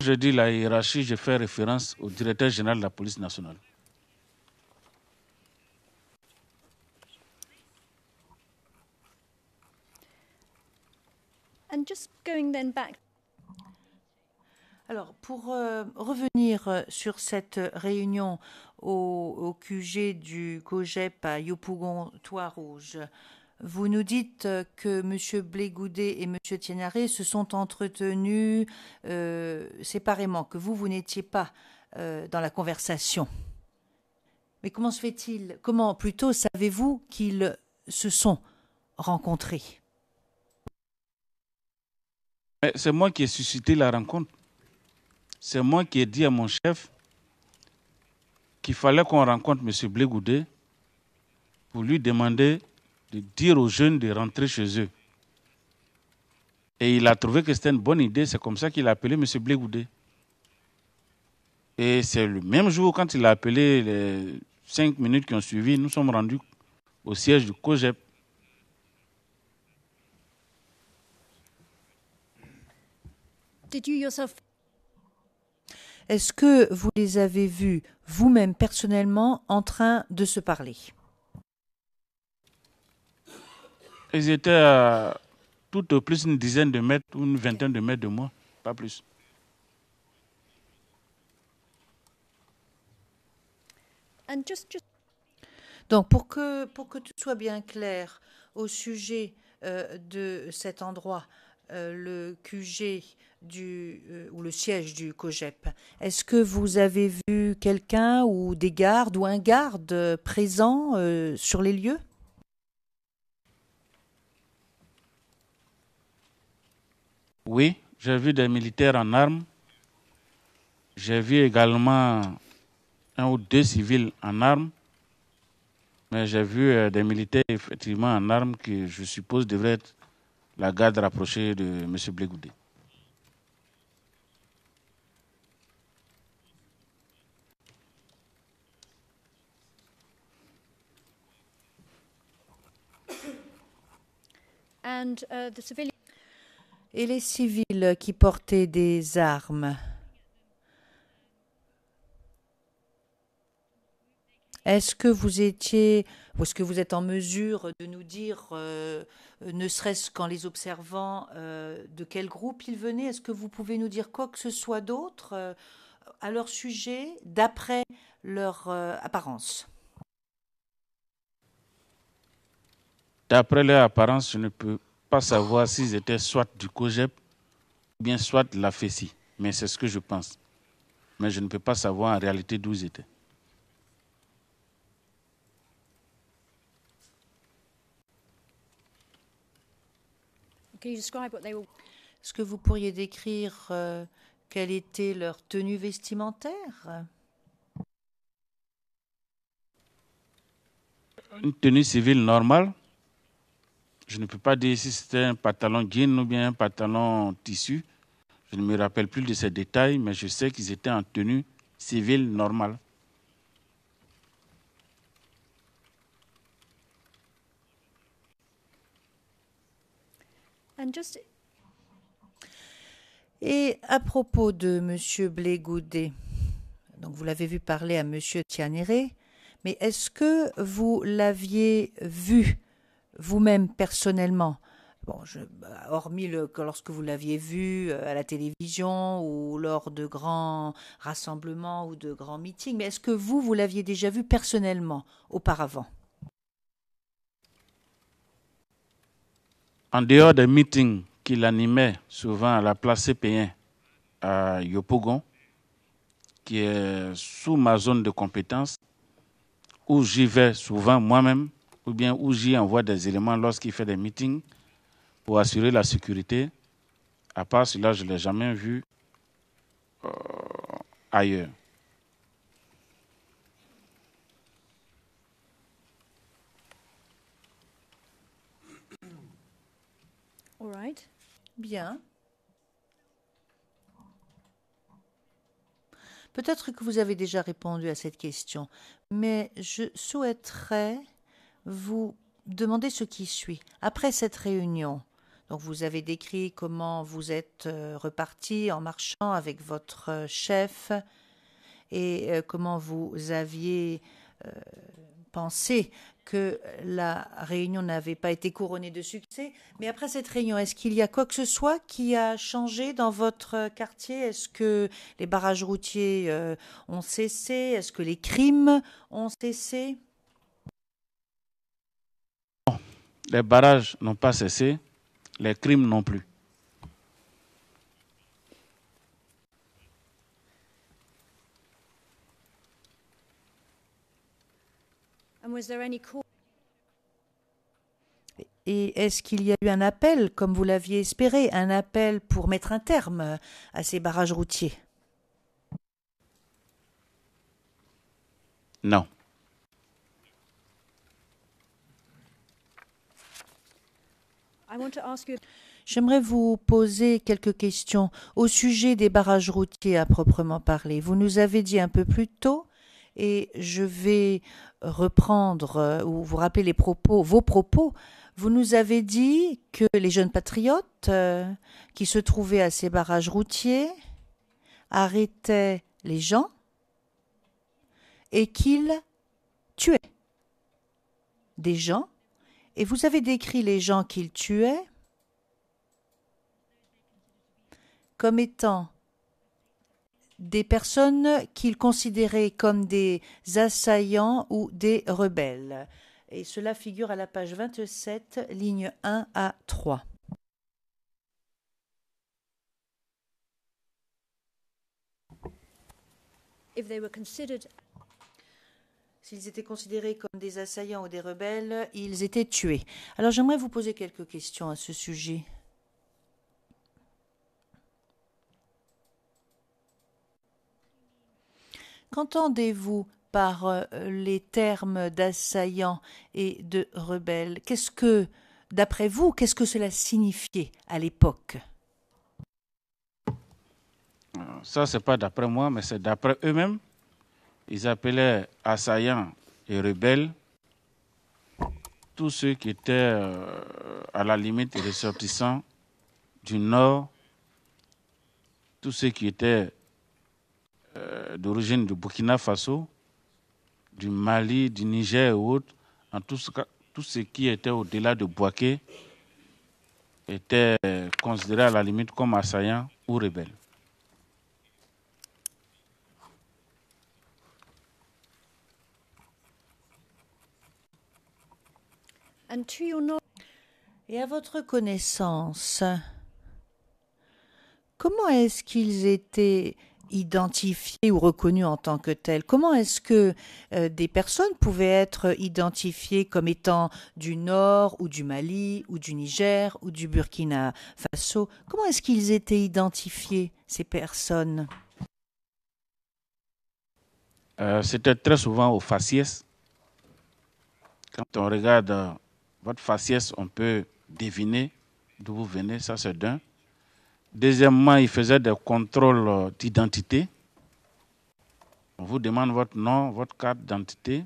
Je dis la hiérarchie, je fais référence au directeur général de la police nationale. And just going then back. Alors, pour revenir sur cette réunion au QG du COGEP à Yopougon-Trois-Rouges, vous nous dites que M. Blégoudet et M. Thiénaré se sont entretenus séparément, que vous n'étiez pas dans la conversation. Mais comment se fait-il, comment plutôt savez-vous qu'ils se sont rencontrés? C'est moi qui ai suscité la rencontre. C'est moi qui ai dit à mon chef qu'il fallait qu'on rencontre M. Blégoudet pour lui demander de dire aux jeunes de rentrer chez eux. Et il a trouvé que c'était une bonne idée. C'est comme ça qu'il a appelé M. Blégoudet. Et c'est le même jour, quand il a appelé, les 5 minutes qui ont suivi, nous sommes rendus au siège du COGEP. Did you yourself? Est-ce que vous les avez vus vous-même personnellement en train de se parler? Ils étaient à tout au plus une dizaine de mètres ou une vingtaine de mètres de moi, pas plus. And just... Donc, pour que tout soit bien clair au sujet de cet endroit, le QG ou le siège du COGEP, est-ce que vous avez vu quelqu'un ou des gardes ou un garde présent sur les lieux? Oui, j'ai vu des militaires en armes. J'ai vu également 1 ou 2 civils en armes. Mais j'ai vu des militaires effectivement en armes qui, je suppose, devraient être la garde rapprochée de M. Blégoudet. And, the civilian... Et les civils qui portaient des armes, est-ce que vous étiez, ou est-ce que vous êtes en mesure de nous dire, ne serait-ce qu'en les observant, de quel groupe ils venaient? Est-ce que vous pouvez nous dire quoi que ce soit d'autre à leur sujet, d'après leur apparence? D'après leur apparence, je ne peux pas savoir s'ils étaient soit du COGEP ou bien soit de la FESI. Mais c'est ce que je pense. Mais je ne peux pas savoir en réalité d'où ils étaient. Est-ce que vous pourriez décrire quelle était leur tenue vestimentaire? Une tenue civile normale. Je ne peux pas dire si c'était un pantalon jean ou bien un pantalon tissu. Je ne me rappelle plus de ces détails, mais je sais qu'ils étaient en tenue civile normale. Et à propos de M. Blégoudet, donc vous l'avez vu parler à M. Thiénaré, mais est-ce que vous l'aviez vu vous-même personnellement Bon, hormis lorsque vous l'aviez vu à la télévision ou lors de grands rassemblements ou de grands meetings, mais est-ce que vous l'aviez déjà vu personnellement auparavant? En dehors des meetings qu'il animait souvent à la place CP1 à Yopougon, qui est sous ma zone de compétence, où j'y vais souvent moi-même, ou bien où j'y envoie des éléments lorsqu'il fait des meetings pour assurer la sécurité. À part cela, je ne l'ai jamais vu ailleurs. All right. Bien. Peut-être que vous avez déjà répondu à cette question, mais je souhaiterais vous demander ce qui suit. Après cette réunion, donc vous avez décrit comment vous êtes reparti en marchant avec votre chef et comment vous aviez pensé que la réunion n'avait pas été couronnée de succès. Mais après cette réunion, est-ce qu'il y a quoi que ce soit qui a changé dans votre quartier? Est-ce que les barrages routiers ont cessé? Est-ce que les crimes ont cessé? Non, les barrages n'ont pas cessé, les crimes non plus. And was there any call? Et est-ce qu'il y a eu un appel, comme vous l'aviez espéré, un appel pour mettre un terme à ces barrages routiers? Non. I want to ask you. J'aimerais vous poser quelques questions au sujet des barrages routiers à proprement parler. Vous nous avez dit un peu plus tôt, et je vais reprendre ou vous rappeler vos propos. Vous nous avez dit que les jeunes patriotes qui se trouvaient à ces barrages routiers arrêtaient les gens et qu'ils tuaient des gens. Et vous avez décrit les gens qu'ils tuaient comme étant des personnes qu'ils considéraient comme des assaillants ou des rebelles. Et cela figure à la page 27, lignes 1 à 3. S'ils étaient considérés comme des assaillants ou des rebelles, ils étaient tués. Alors j'aimerais vous poser quelques questions à ce sujet. Qu'entendez-vous par les termes d'assaillants et de rebelles? Qu'est-ce que, d'après vous, qu'est-ce que cela signifiait à l'époque? Ça, ce n'est pas d'après moi, mais c'est d'après eux-mêmes. Ils appelaient assaillants et rebelles tous ceux qui étaient à la limite ressortissants du Nord, tous ceux qui étaient d'origine du Burkina Faso, du Mali, du Niger et autres, en tout ce qui était au-delà de Bouaké était considéré à la limite comme assaillants ou rebelles. Et à votre connaissance, comment est-ce qu'ils étaient identifiés ou reconnus en tant que tels? Comment est-ce que des personnes pouvaient être identifiées comme étant du Nord ou du Mali ou du Niger ou du Burkina Faso? Comment est-ce qu'ils étaient identifiés, ces personnes? C'était très souvent au faciès. Quand on regarde votre faciès, on peut deviner d'où vous venez, ça c'est d'un. Deuxièmement, ils faisaient des contrôles d'identité. On vous demande votre nom, votre carte d'identité.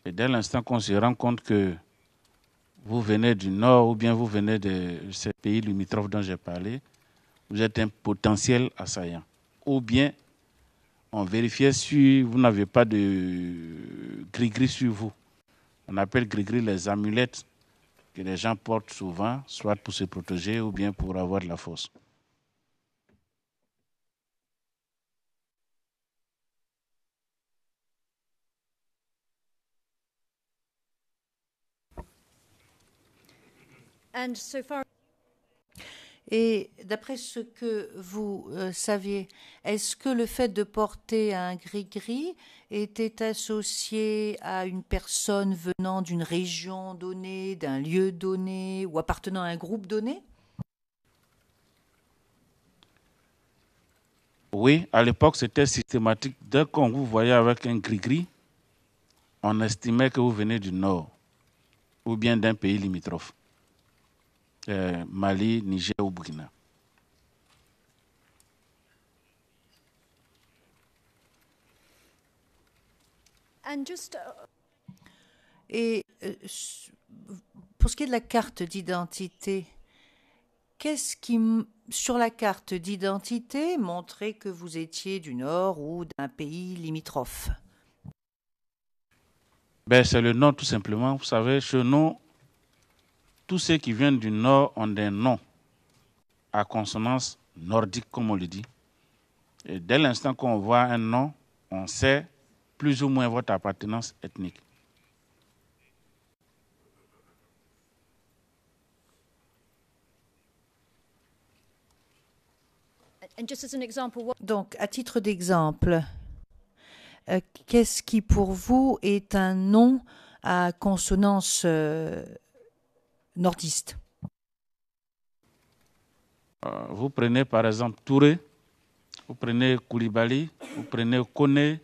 Et dès l'instant qu'on se rend compte que vous venez du Nord ou bien vous venez de ces pays limitrophes dont j'ai parlé, vous êtes un potentiel assaillant. Ou bien on vérifiait si vous n'avez pas de gris-gris sur vous. On appelle gris-gris les amulettes que les gens portent souvent, soit pour se protéger ou bien pour avoir de la force. And so far, Et d'après ce que vous saviez, est-ce que le fait de porter un gris-gris était associé à une personne venant d'une région donnée, d'un lieu donné ou appartenant à un groupe donné? Oui, à l'époque, c'était systématique. Dès qu'on vous voyait avec un gris-gris, on estimait que vous venez du Nord ou bien d'un pays limitrophe. Mali, Niger ou Burkina. and just Et pour ce qui est de la carte d'identité, qu'est-ce qui, sur la carte d'identité, montrait que vous étiez du Nord ou d'un pays limitrophe? Ben, c'est le nom tout simplement. Vous savez, chez nous, tous ceux qui viennent du Nord ont des noms à consonance nordique, comme on le dit. Et dès l'instant qu'on voit un nom, on sait plus ou moins votre appartenance ethnique. and just as an example, what Donc, à titre d'exemple, qu'est-ce qui pour vous est un nom à consonance nordiste? Vous prenez par exemple Touré, vous prenez Koulibaly, vous prenez Kone,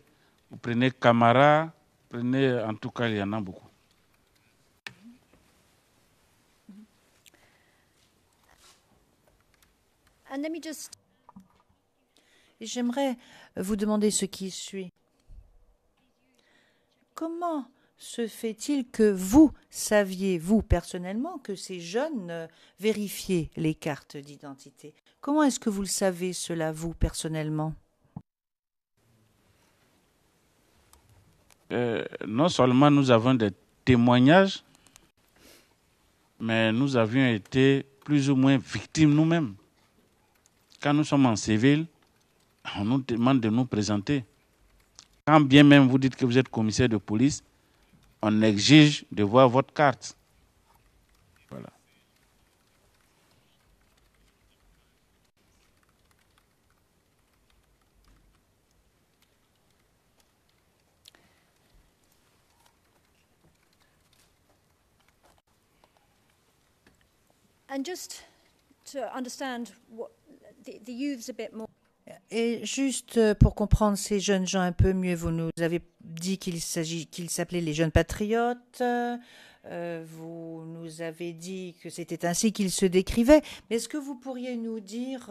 vous prenez Camara, vous prenez, en tout cas, il y en a beaucoup. and let me just Et j'aimerais vous demander ce qui suit. Comment se fait-il que vous saviez, vous personnellement, que ces jeunes vérifiaient les cartes d'identité? Comment est-ce que vous le savez, cela, vous personnellement? Non seulement nous avons des témoignages, mais nous avions été plus ou moins victimes nous-mêmes. Quand nous sommes en civil, on nous demande de nous présenter. Quand bien même vous dites que vous êtes commissaire de police, on exige de voir votre carte. Voilà. and just to understand what the youths a bit more. Et juste pour comprendre ces jeunes gens un peu mieux, vous nous avez dit qu'ils s'appelaient les jeunes patriotes, vous nous avez dit que c'était ainsi qu'ils se décrivaient, mais est-ce que vous pourriez nous dire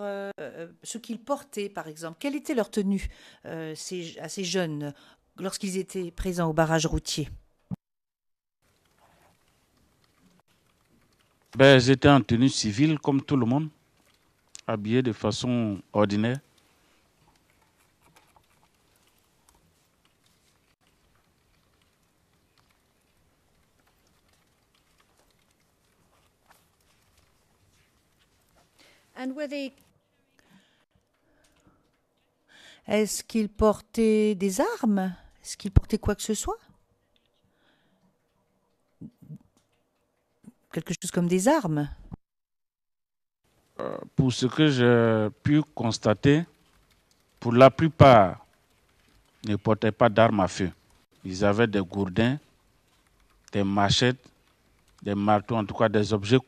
ce qu'ils portaient, par exemple? Quelle était leur tenue à ces jeunes lorsqu'ils étaient présents au barrage routier? Ben, j'étais en tenue civile comme tout le monde, habillé de façon ordinaire. And were they Est-ce qu'ils portaient des armes? Est-ce qu'ils portaient quoi que ce soit? Quelque chose comme des armes? Pour ce que j'ai pu constater, pour la plupart, ils ne portaient pas d'armes à feu. Ils avaient des gourdins, des machettes, des marteaux, en tout cas des objets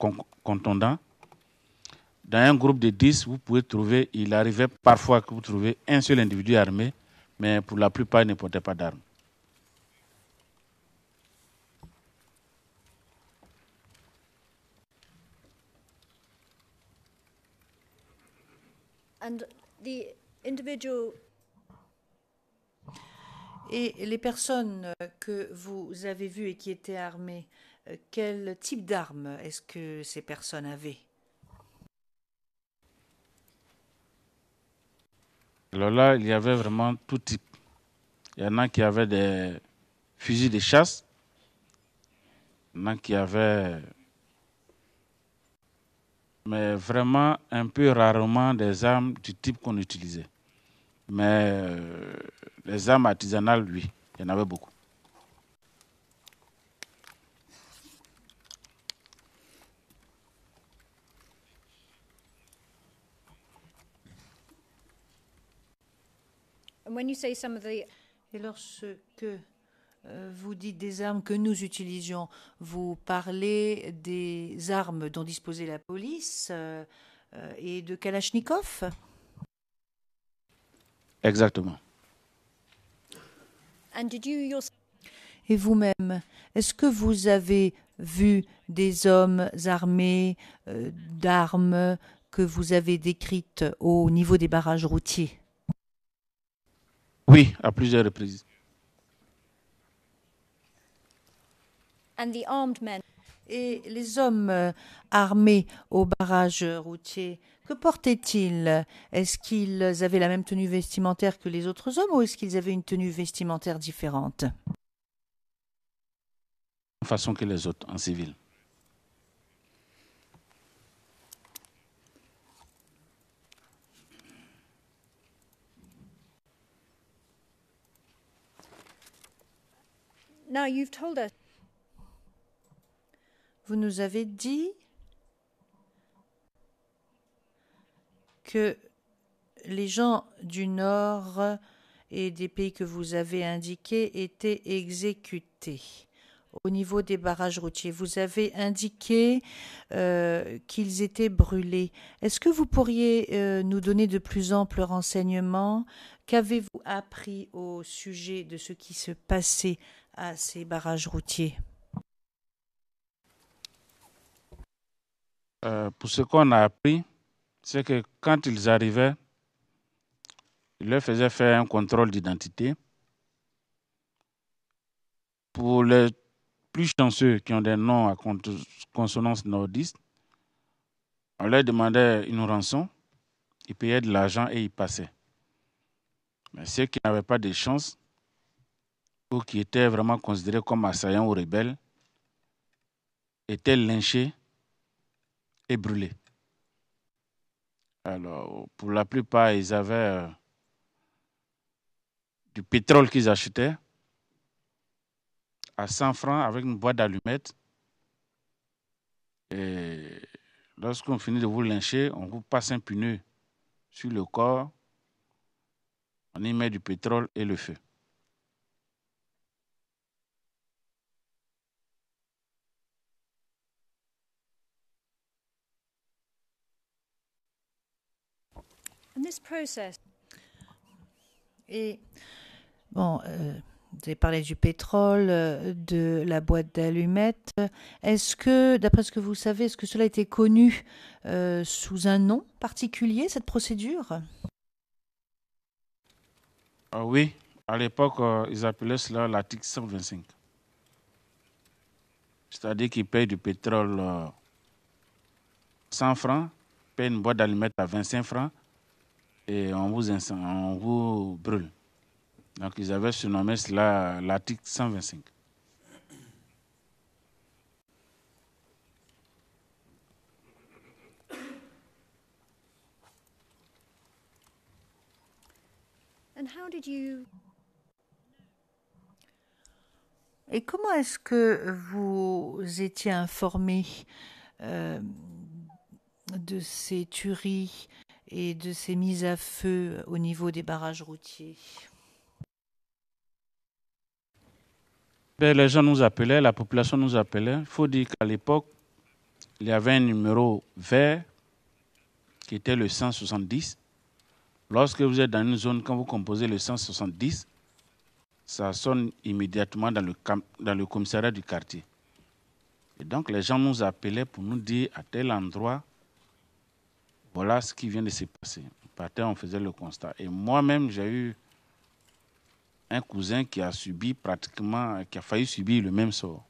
contondants. Dans un groupe de 10, vous pouvez trouver, il arrivait parfois que vous trouvez un seul individu armé, mais pour la plupart, ils ne portaient pas d'armes. and the individual Et les personnes que vous avez vues et qui étaient armées, quel type d'armes est-ce que ces personnes avaient? Alors là, il y avait vraiment tout type. Il y en a qui avaient des fusils de chasse, il y en a qui avaient mais vraiment un peu rarement des armes du type qu'on utilisait. Mais les armes artisanales, oui, il y en avait beaucoup. And when you say some of the Et lorsque vous dites des armes que nous utilisions, vous parlez des armes dont disposait la police et de Kalachnikov? Exactement. and did you yourself Et vous-même, est-ce que vous avez vu des hommes armés d'armes que vous avez décrites au niveau des barrages routiers? Oui, à plusieurs reprises. and the armed men Et les hommes armés au barrage routier, que portaient-ils? Est-ce qu'ils avaient la même tenue vestimentaire que les autres hommes ou est-ce qu'ils avaient une tenue vestimentaire différente? Façon que les autres, en civil. now you've told us Vous nous avez dit que les gens du Nord et des pays que vous avez indiqués étaient exécutés. Au niveau des barrages routiers, vous avez indiqué qu'ils étaient brûlés. Est-ce que vous pourriez nous donner de plus amples renseignements? Qu'avez-vous appris au sujet de ce qui se passait à ces barrages routiers? Pour ce qu'on a appris, c'est que quand ils arrivaient, ils leur faisaient faire un contrôle d'identité. Pour les plus chanceux qui ont des noms à consonance nordiste, on leur demandait une rançon, ils payaient de l'argent et ils passaient. Mais ceux qui n'avaient pas de chance ou qui étaient vraiment considérés comme assaillants ou rebelles étaient lynchés et brûlés. Alors, pour la plupart, ils avaient du pétrole qu'ils achetaient à 100 francs avec une boîte d'allumettes. Et lorsqu'on finit de vous lyncher, on vous passe un pneu sur le corps, on y met du pétrole et le feu. in this process Et bon, vous avez parlé du pétrole, de la boîte d'allumettes. Est-ce que, d'après ce que vous savez, est-ce que cela a été connu sous un nom particulier, cette procédure? Oui, à l'époque, ils appelaient cela l'article 125. C'est-à-dire qu'ils payent du pétrole 100 francs, payent une boîte d'allumettes à 25 francs et on vous brûle. Donc, ils avaient surnommé cela l'article 125. and how did you Et comment est-ce que vous étiez informé de ces tueries et de ces mises à feu au niveau des barrages routiers? Les gens nous appelaient, la population nous appelait. Il faut dire qu'à l'époque, il y avait un numéro vert qui était le 170. Lorsque vous êtes dans une zone, quand vous composez le 170, ça sonne immédiatement dans le commissariat du quartier. Et donc, les gens nous appelaient pour nous dire à tel endroit, voilà ce qui vient de se passer. On partait, on faisait le constat. Et moi-même, j'ai eu un cousin qui a failli subir le même sort.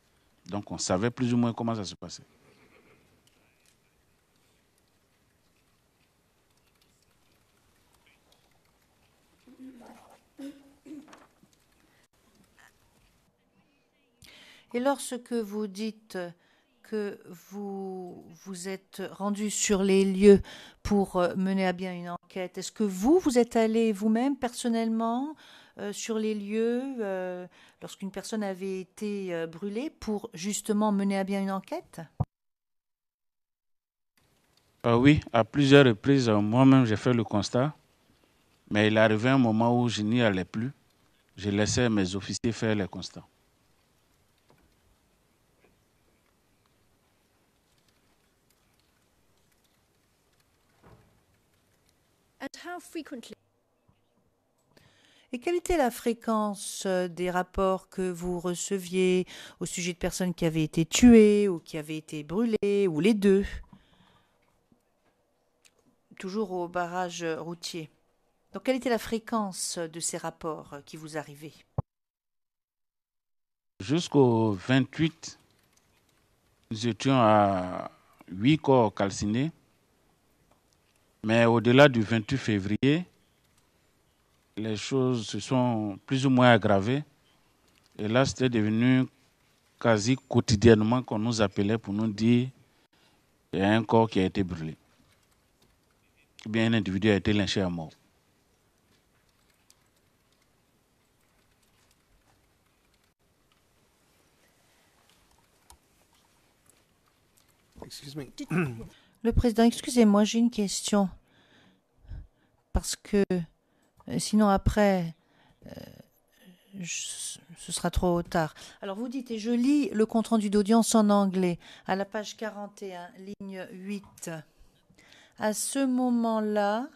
Donc, on savait plus ou moins comment ça se passait. Et lorsque vous dites que vous vous êtes rendu sur les lieux pour mener à bien une enquête, est-ce que vous êtes allé vous-même personnellement sur les lieux lorsqu'une personne avait été brûlée pour justement mener à bien une enquête? Oui, à plusieurs reprises, moi-même j'ai fait le constat, mais il est arrivé un moment où je n'y allais plus. Je laissais mes officiers faire les constats. And how frequently? Et quelle était la fréquence des rapports que vous receviez au sujet de personnes qui avaient été tuées ou qui avaient été brûlées, ou les deux? Toujours au barrage routier. Donc, quelle était la fréquence de ces rapports qui vous arrivaient? Jusqu'au 28, nous étions à 8 corps calcinés. Mais au-delà du 28 février, les choses se sont plus ou moins aggravées. Et là, c'était devenu quasi quotidiennement qu'on nous appelait pour nous dire qu'il y a un corps qui a été brûlé. Ou bien un individu a été lynché à mort. Excuse me. Le président, excusez-moi, j'ai une question. Parce que sinon après, ce sera trop tard. Alors vous dites, et je lis le compte-rendu d'audience en anglais, à la page 41, ligne 8. À ce moment-là,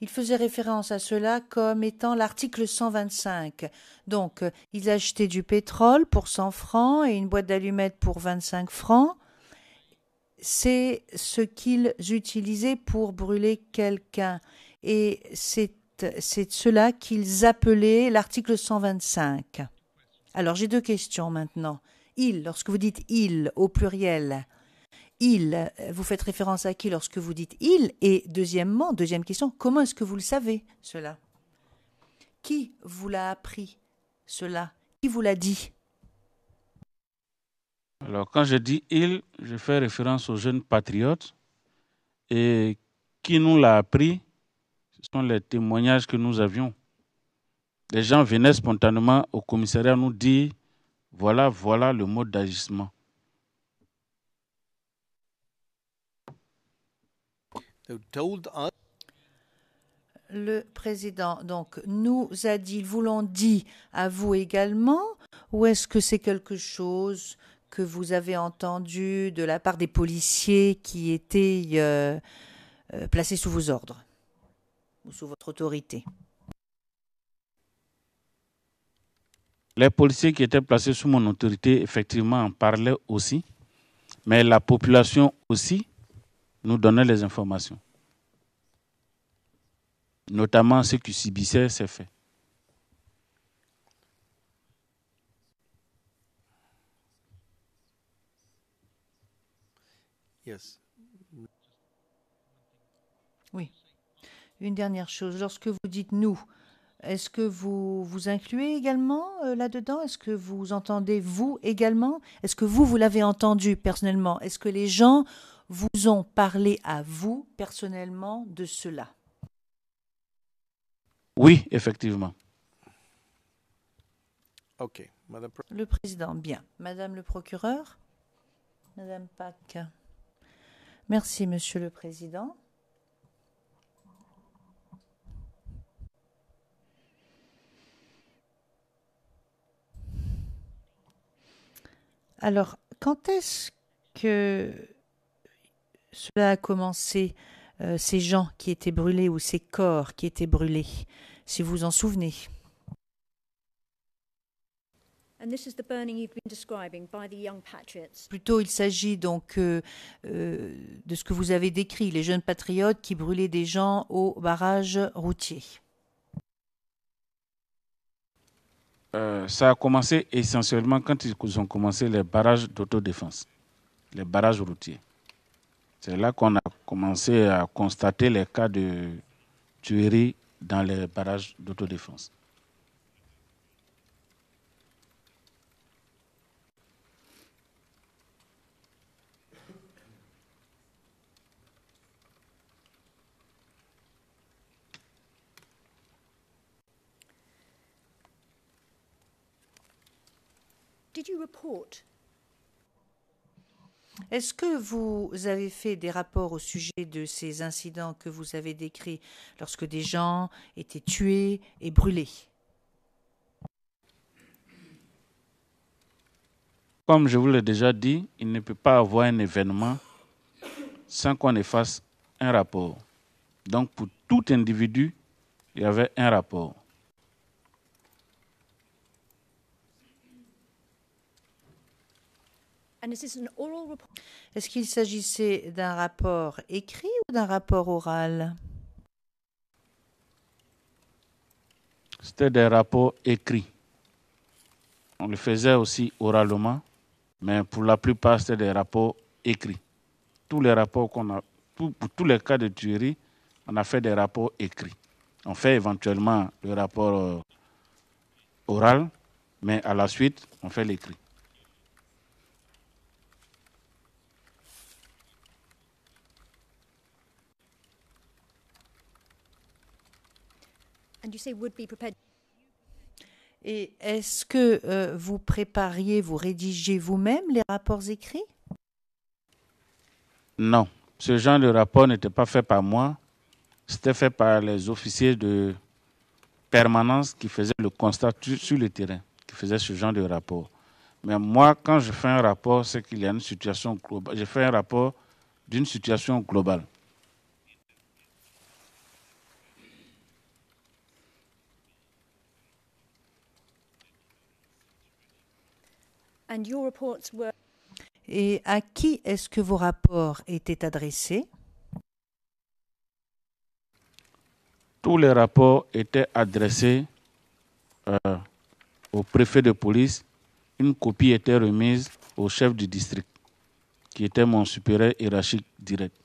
il faisait référence à cela comme étant l'article 125. Donc, ils achetaient du pétrole pour 100 francs et une boîte d'allumettes pour 25 francs. C'est ce qu'ils utilisaient pour brûler quelqu'un. Et c'est cela qu'ils appelaient l'article 125. Alors, j'ai deux questions maintenant. Il, lorsque vous dites il au pluriel, il, vous faites référence à qui lorsque vous dites il? Et deuxièmement, deuxième question, comment est-ce que vous le savez, cela? Qui vous l'a appris, cela? Qui vous l'a dit? Alors, quand je dis il, je fais référence aux jeunes patriotes. Et qui nous l'a appris, ce sont les témoignages que nous avions. Les gens venaient spontanément au commissariat nous dire voilà le mode d'agissement. Le président donc nous a dit, ils vous l'ont dit à vous également, ou est-ce que c'est quelque chose que vous avez entendu de la part des policiers qui étaient placés sous vos ordres ou sous votre autorité? Les policiers qui étaient placés sous mon autorité, effectivement, en parlaient aussi, mais la population aussi nous donnait les informations, notamment ceux qui subissaient ces faits. Yes. Oui. Une dernière chose, lorsque vous dites nous, est-ce que vous vous incluez également là-dedans? Est-ce que vous entendez vous également? Est-ce que vous l'avez entendu personnellement? Est-ce que les gens vous ont parlé à vous personnellement de cela? Oui, effectivement. OK. Madame Le président, bien. Madame le procureur? Madame Pack. Merci, Monsieur le Président. Alors, quand est-ce que cela a commencé, ces gens qui étaient brûlés ou ces corps qui étaient brûlés, si vous vous en souvenez? And this is the burning you've been describing by the young patriots. Plutôt, il s'agit donc de ce que vous avez décrit, les jeunes patriotes qui brûlaient des gens au barrage routier. Ça a commencé essentiellement quand ils ont commencé les barrages d'autodéfense, les barrages routiers. C'est là qu'on a commencé à constater les cas de tuerie dans les barrages d'autodéfense. Did you report? Est-ce que vous avez fait des rapports au sujet de ces incidents que vous avez décrits lorsque des gens étaient tués et brûlés? Comme je vous l'ai déjà dit, il ne peut pas avoir un événement sans qu'on ait fasse un rapport. Donc, pour tout individu, il y avait un rapport. And is this an oral report? Est-ce qu'il s'agissait d'un rapport écrit ou d'un rapport oral? C'était des rapports écrits. On le faisait aussi oralement, mais pour la plupart, c'était des rapports écrits. Tous les rapports qu'on a, pour tous les cas de tuerie, on a fait des rapports écrits. On fait éventuellement le rapport oral, mais à la suite, on fait l'écrit. And you say would be prepared. Et est-ce que vous prépariez, vous rédigez vous-même les rapports écrits? Non, ce genre de rapport n'était pas fait par moi. C'était fait par les officiers de permanence qui faisaient le constat sur le terrain, qui faisaient ce genre de rapport. Mais moi, quand je fais un rapport, c'est qu'il y a une situation globale. Je fais un rapport d'une situation globale. And your reports were. Et à qui est-ce que vos rapports étaient adressés? Tous les rapports étaient adressés au préfet de police. Une copie était remise au chef du district, qui était mon supérieur hiérarchique direct.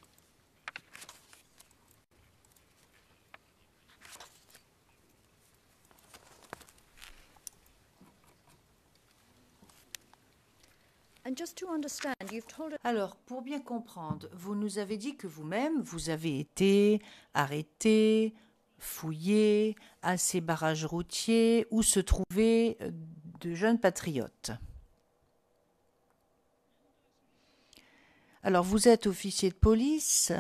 And just to understand, you've told us. Alors, pour bien comprendre, vous nous avez dit que vous-même, vous avez été arrêté, fouillé à ces barrages routiers où se trouvaient de jeunes patriotes. Alors, vous êtes officier de police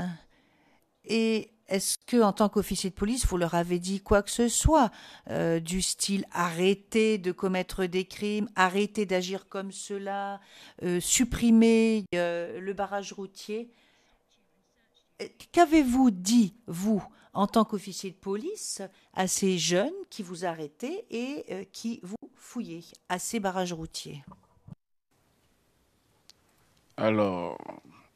et est-ce que, en tant qu'officier de police, vous leur avez dit quoi que ce soit du style arrêtez de commettre des crimes, arrêtez d'agir comme cela, supprimez le barrage routier? Qu'avez-vous dit, vous, en tant qu'officier de police, à ces jeunes qui vous arrêtaient et qui vous fouillaient à ces barrages routiers? Alors,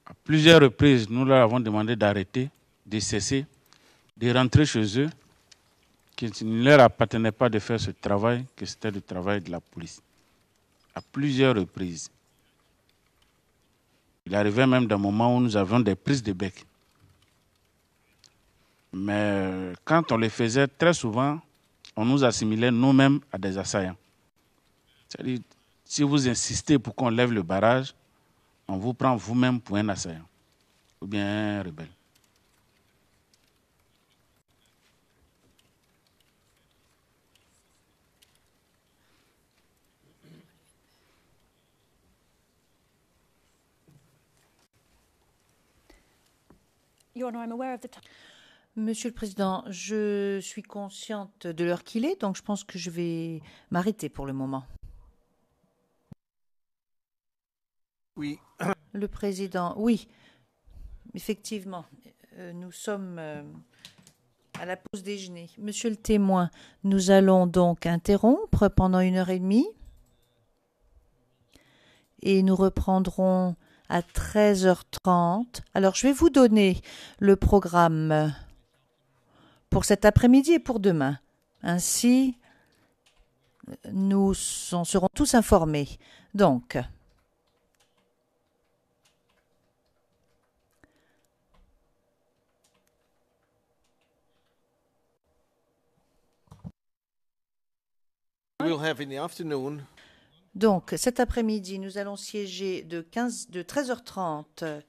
à plusieurs reprises, nous leur avons demandé d'arrêter, de cesser, de rentrer chez eux, qu'il ne leur appartenait pas de faire ce travail, que c'était le travail de la police. À plusieurs reprises. Il arrivait même des moments où nous avions des prises de bec. Mais quand on les faisait, très souvent, on nous assimilait nous-mêmes à des assaillants. C'est-à-dire, si vous insistez pour qu'on lève le barrage, on vous prend vous-même pour un assaillant ou bien un rebelle. Your Honor, I'm aware of the time. Monsieur le Président, je suis consciente de l'heure qu'il est, donc je pense que je vais m'arrêter pour le moment. Oui. Le Président, oui, effectivement, nous sommes à la pause déjeuner. Monsieur le témoin, nous allons donc interrompre pendant 1h30 et nous reprendrons à 13h30. Alors, je vais vous donner le programme pour cet après-midi et pour demain. Ainsi, nous en serons tous informés. Donc, We'll have in the afternoon. donc cet après-midi, nous allons siéger de 13h30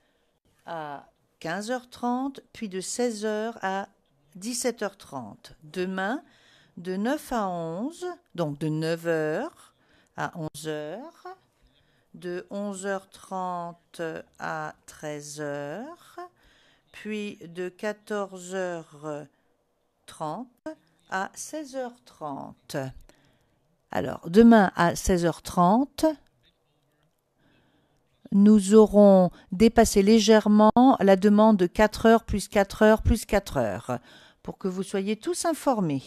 à 15h30, puis de 16h à 17h30. Demain, de 9 à 11, donc de 9h à 11 heures, de 11h30 à 13h, puis de 14h30 à 16h30. Alors, demain à 16h30, nous aurons dépassé légèrement la demande de 4 heures plus 4 heures plus 4 heures pour que vous soyez tous informés.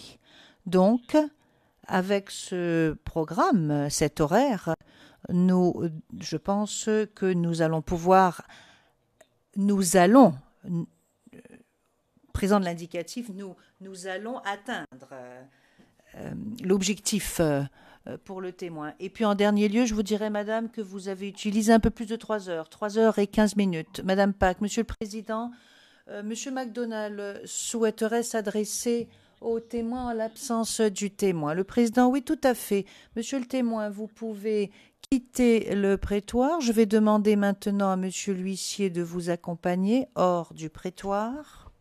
Donc, avec ce programme, cet horaire, je pense que nous allons, présent de l'indicatif, nous allons atteindre l'objectif pour le témoin. Et puis en dernier lieu, je vous dirais, madame, que vous avez utilisé un peu plus de 3 heures, 3 heures et 15 minutes. Madame Pack, monsieur le Président, monsieur McDonald souhaiterait s'adresser au témoin en l'absence du témoin. Le Président, oui, tout à fait. Monsieur le témoin, vous pouvez quitter le prétoire. Je vais demander maintenant à monsieur l'huissier de vous accompagner hors du prétoire.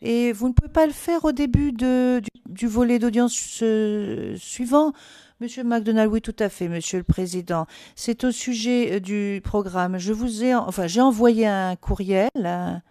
Et vous ne pouvez pas le faire au début du volet d'audience suivant. Monsieur McDonald, oui, tout à fait, Monsieur le Président. C'est au sujet du programme. J'ai envoyé un courriel.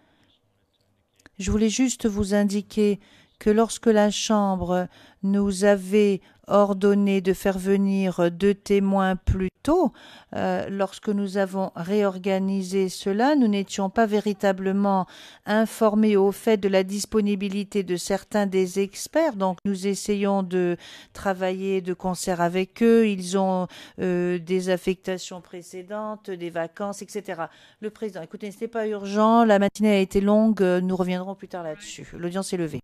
Je voulais juste vous indiquer que lorsque la Chambre nous avait ordonné de faire venir 2 témoins plus tôt, lorsque nous avons réorganisé cela, nous n'étions pas véritablement informés au fait de la disponibilité de certains des experts. Donc nous essayons de travailler de concert avec eux. Ils ont des affectations précédentes, des vacances, etc. Le Président, écoutez, ce n'est pas urgent. La matinée a été longue. Nous reviendrons plus tard là-dessus. L'audience est levée.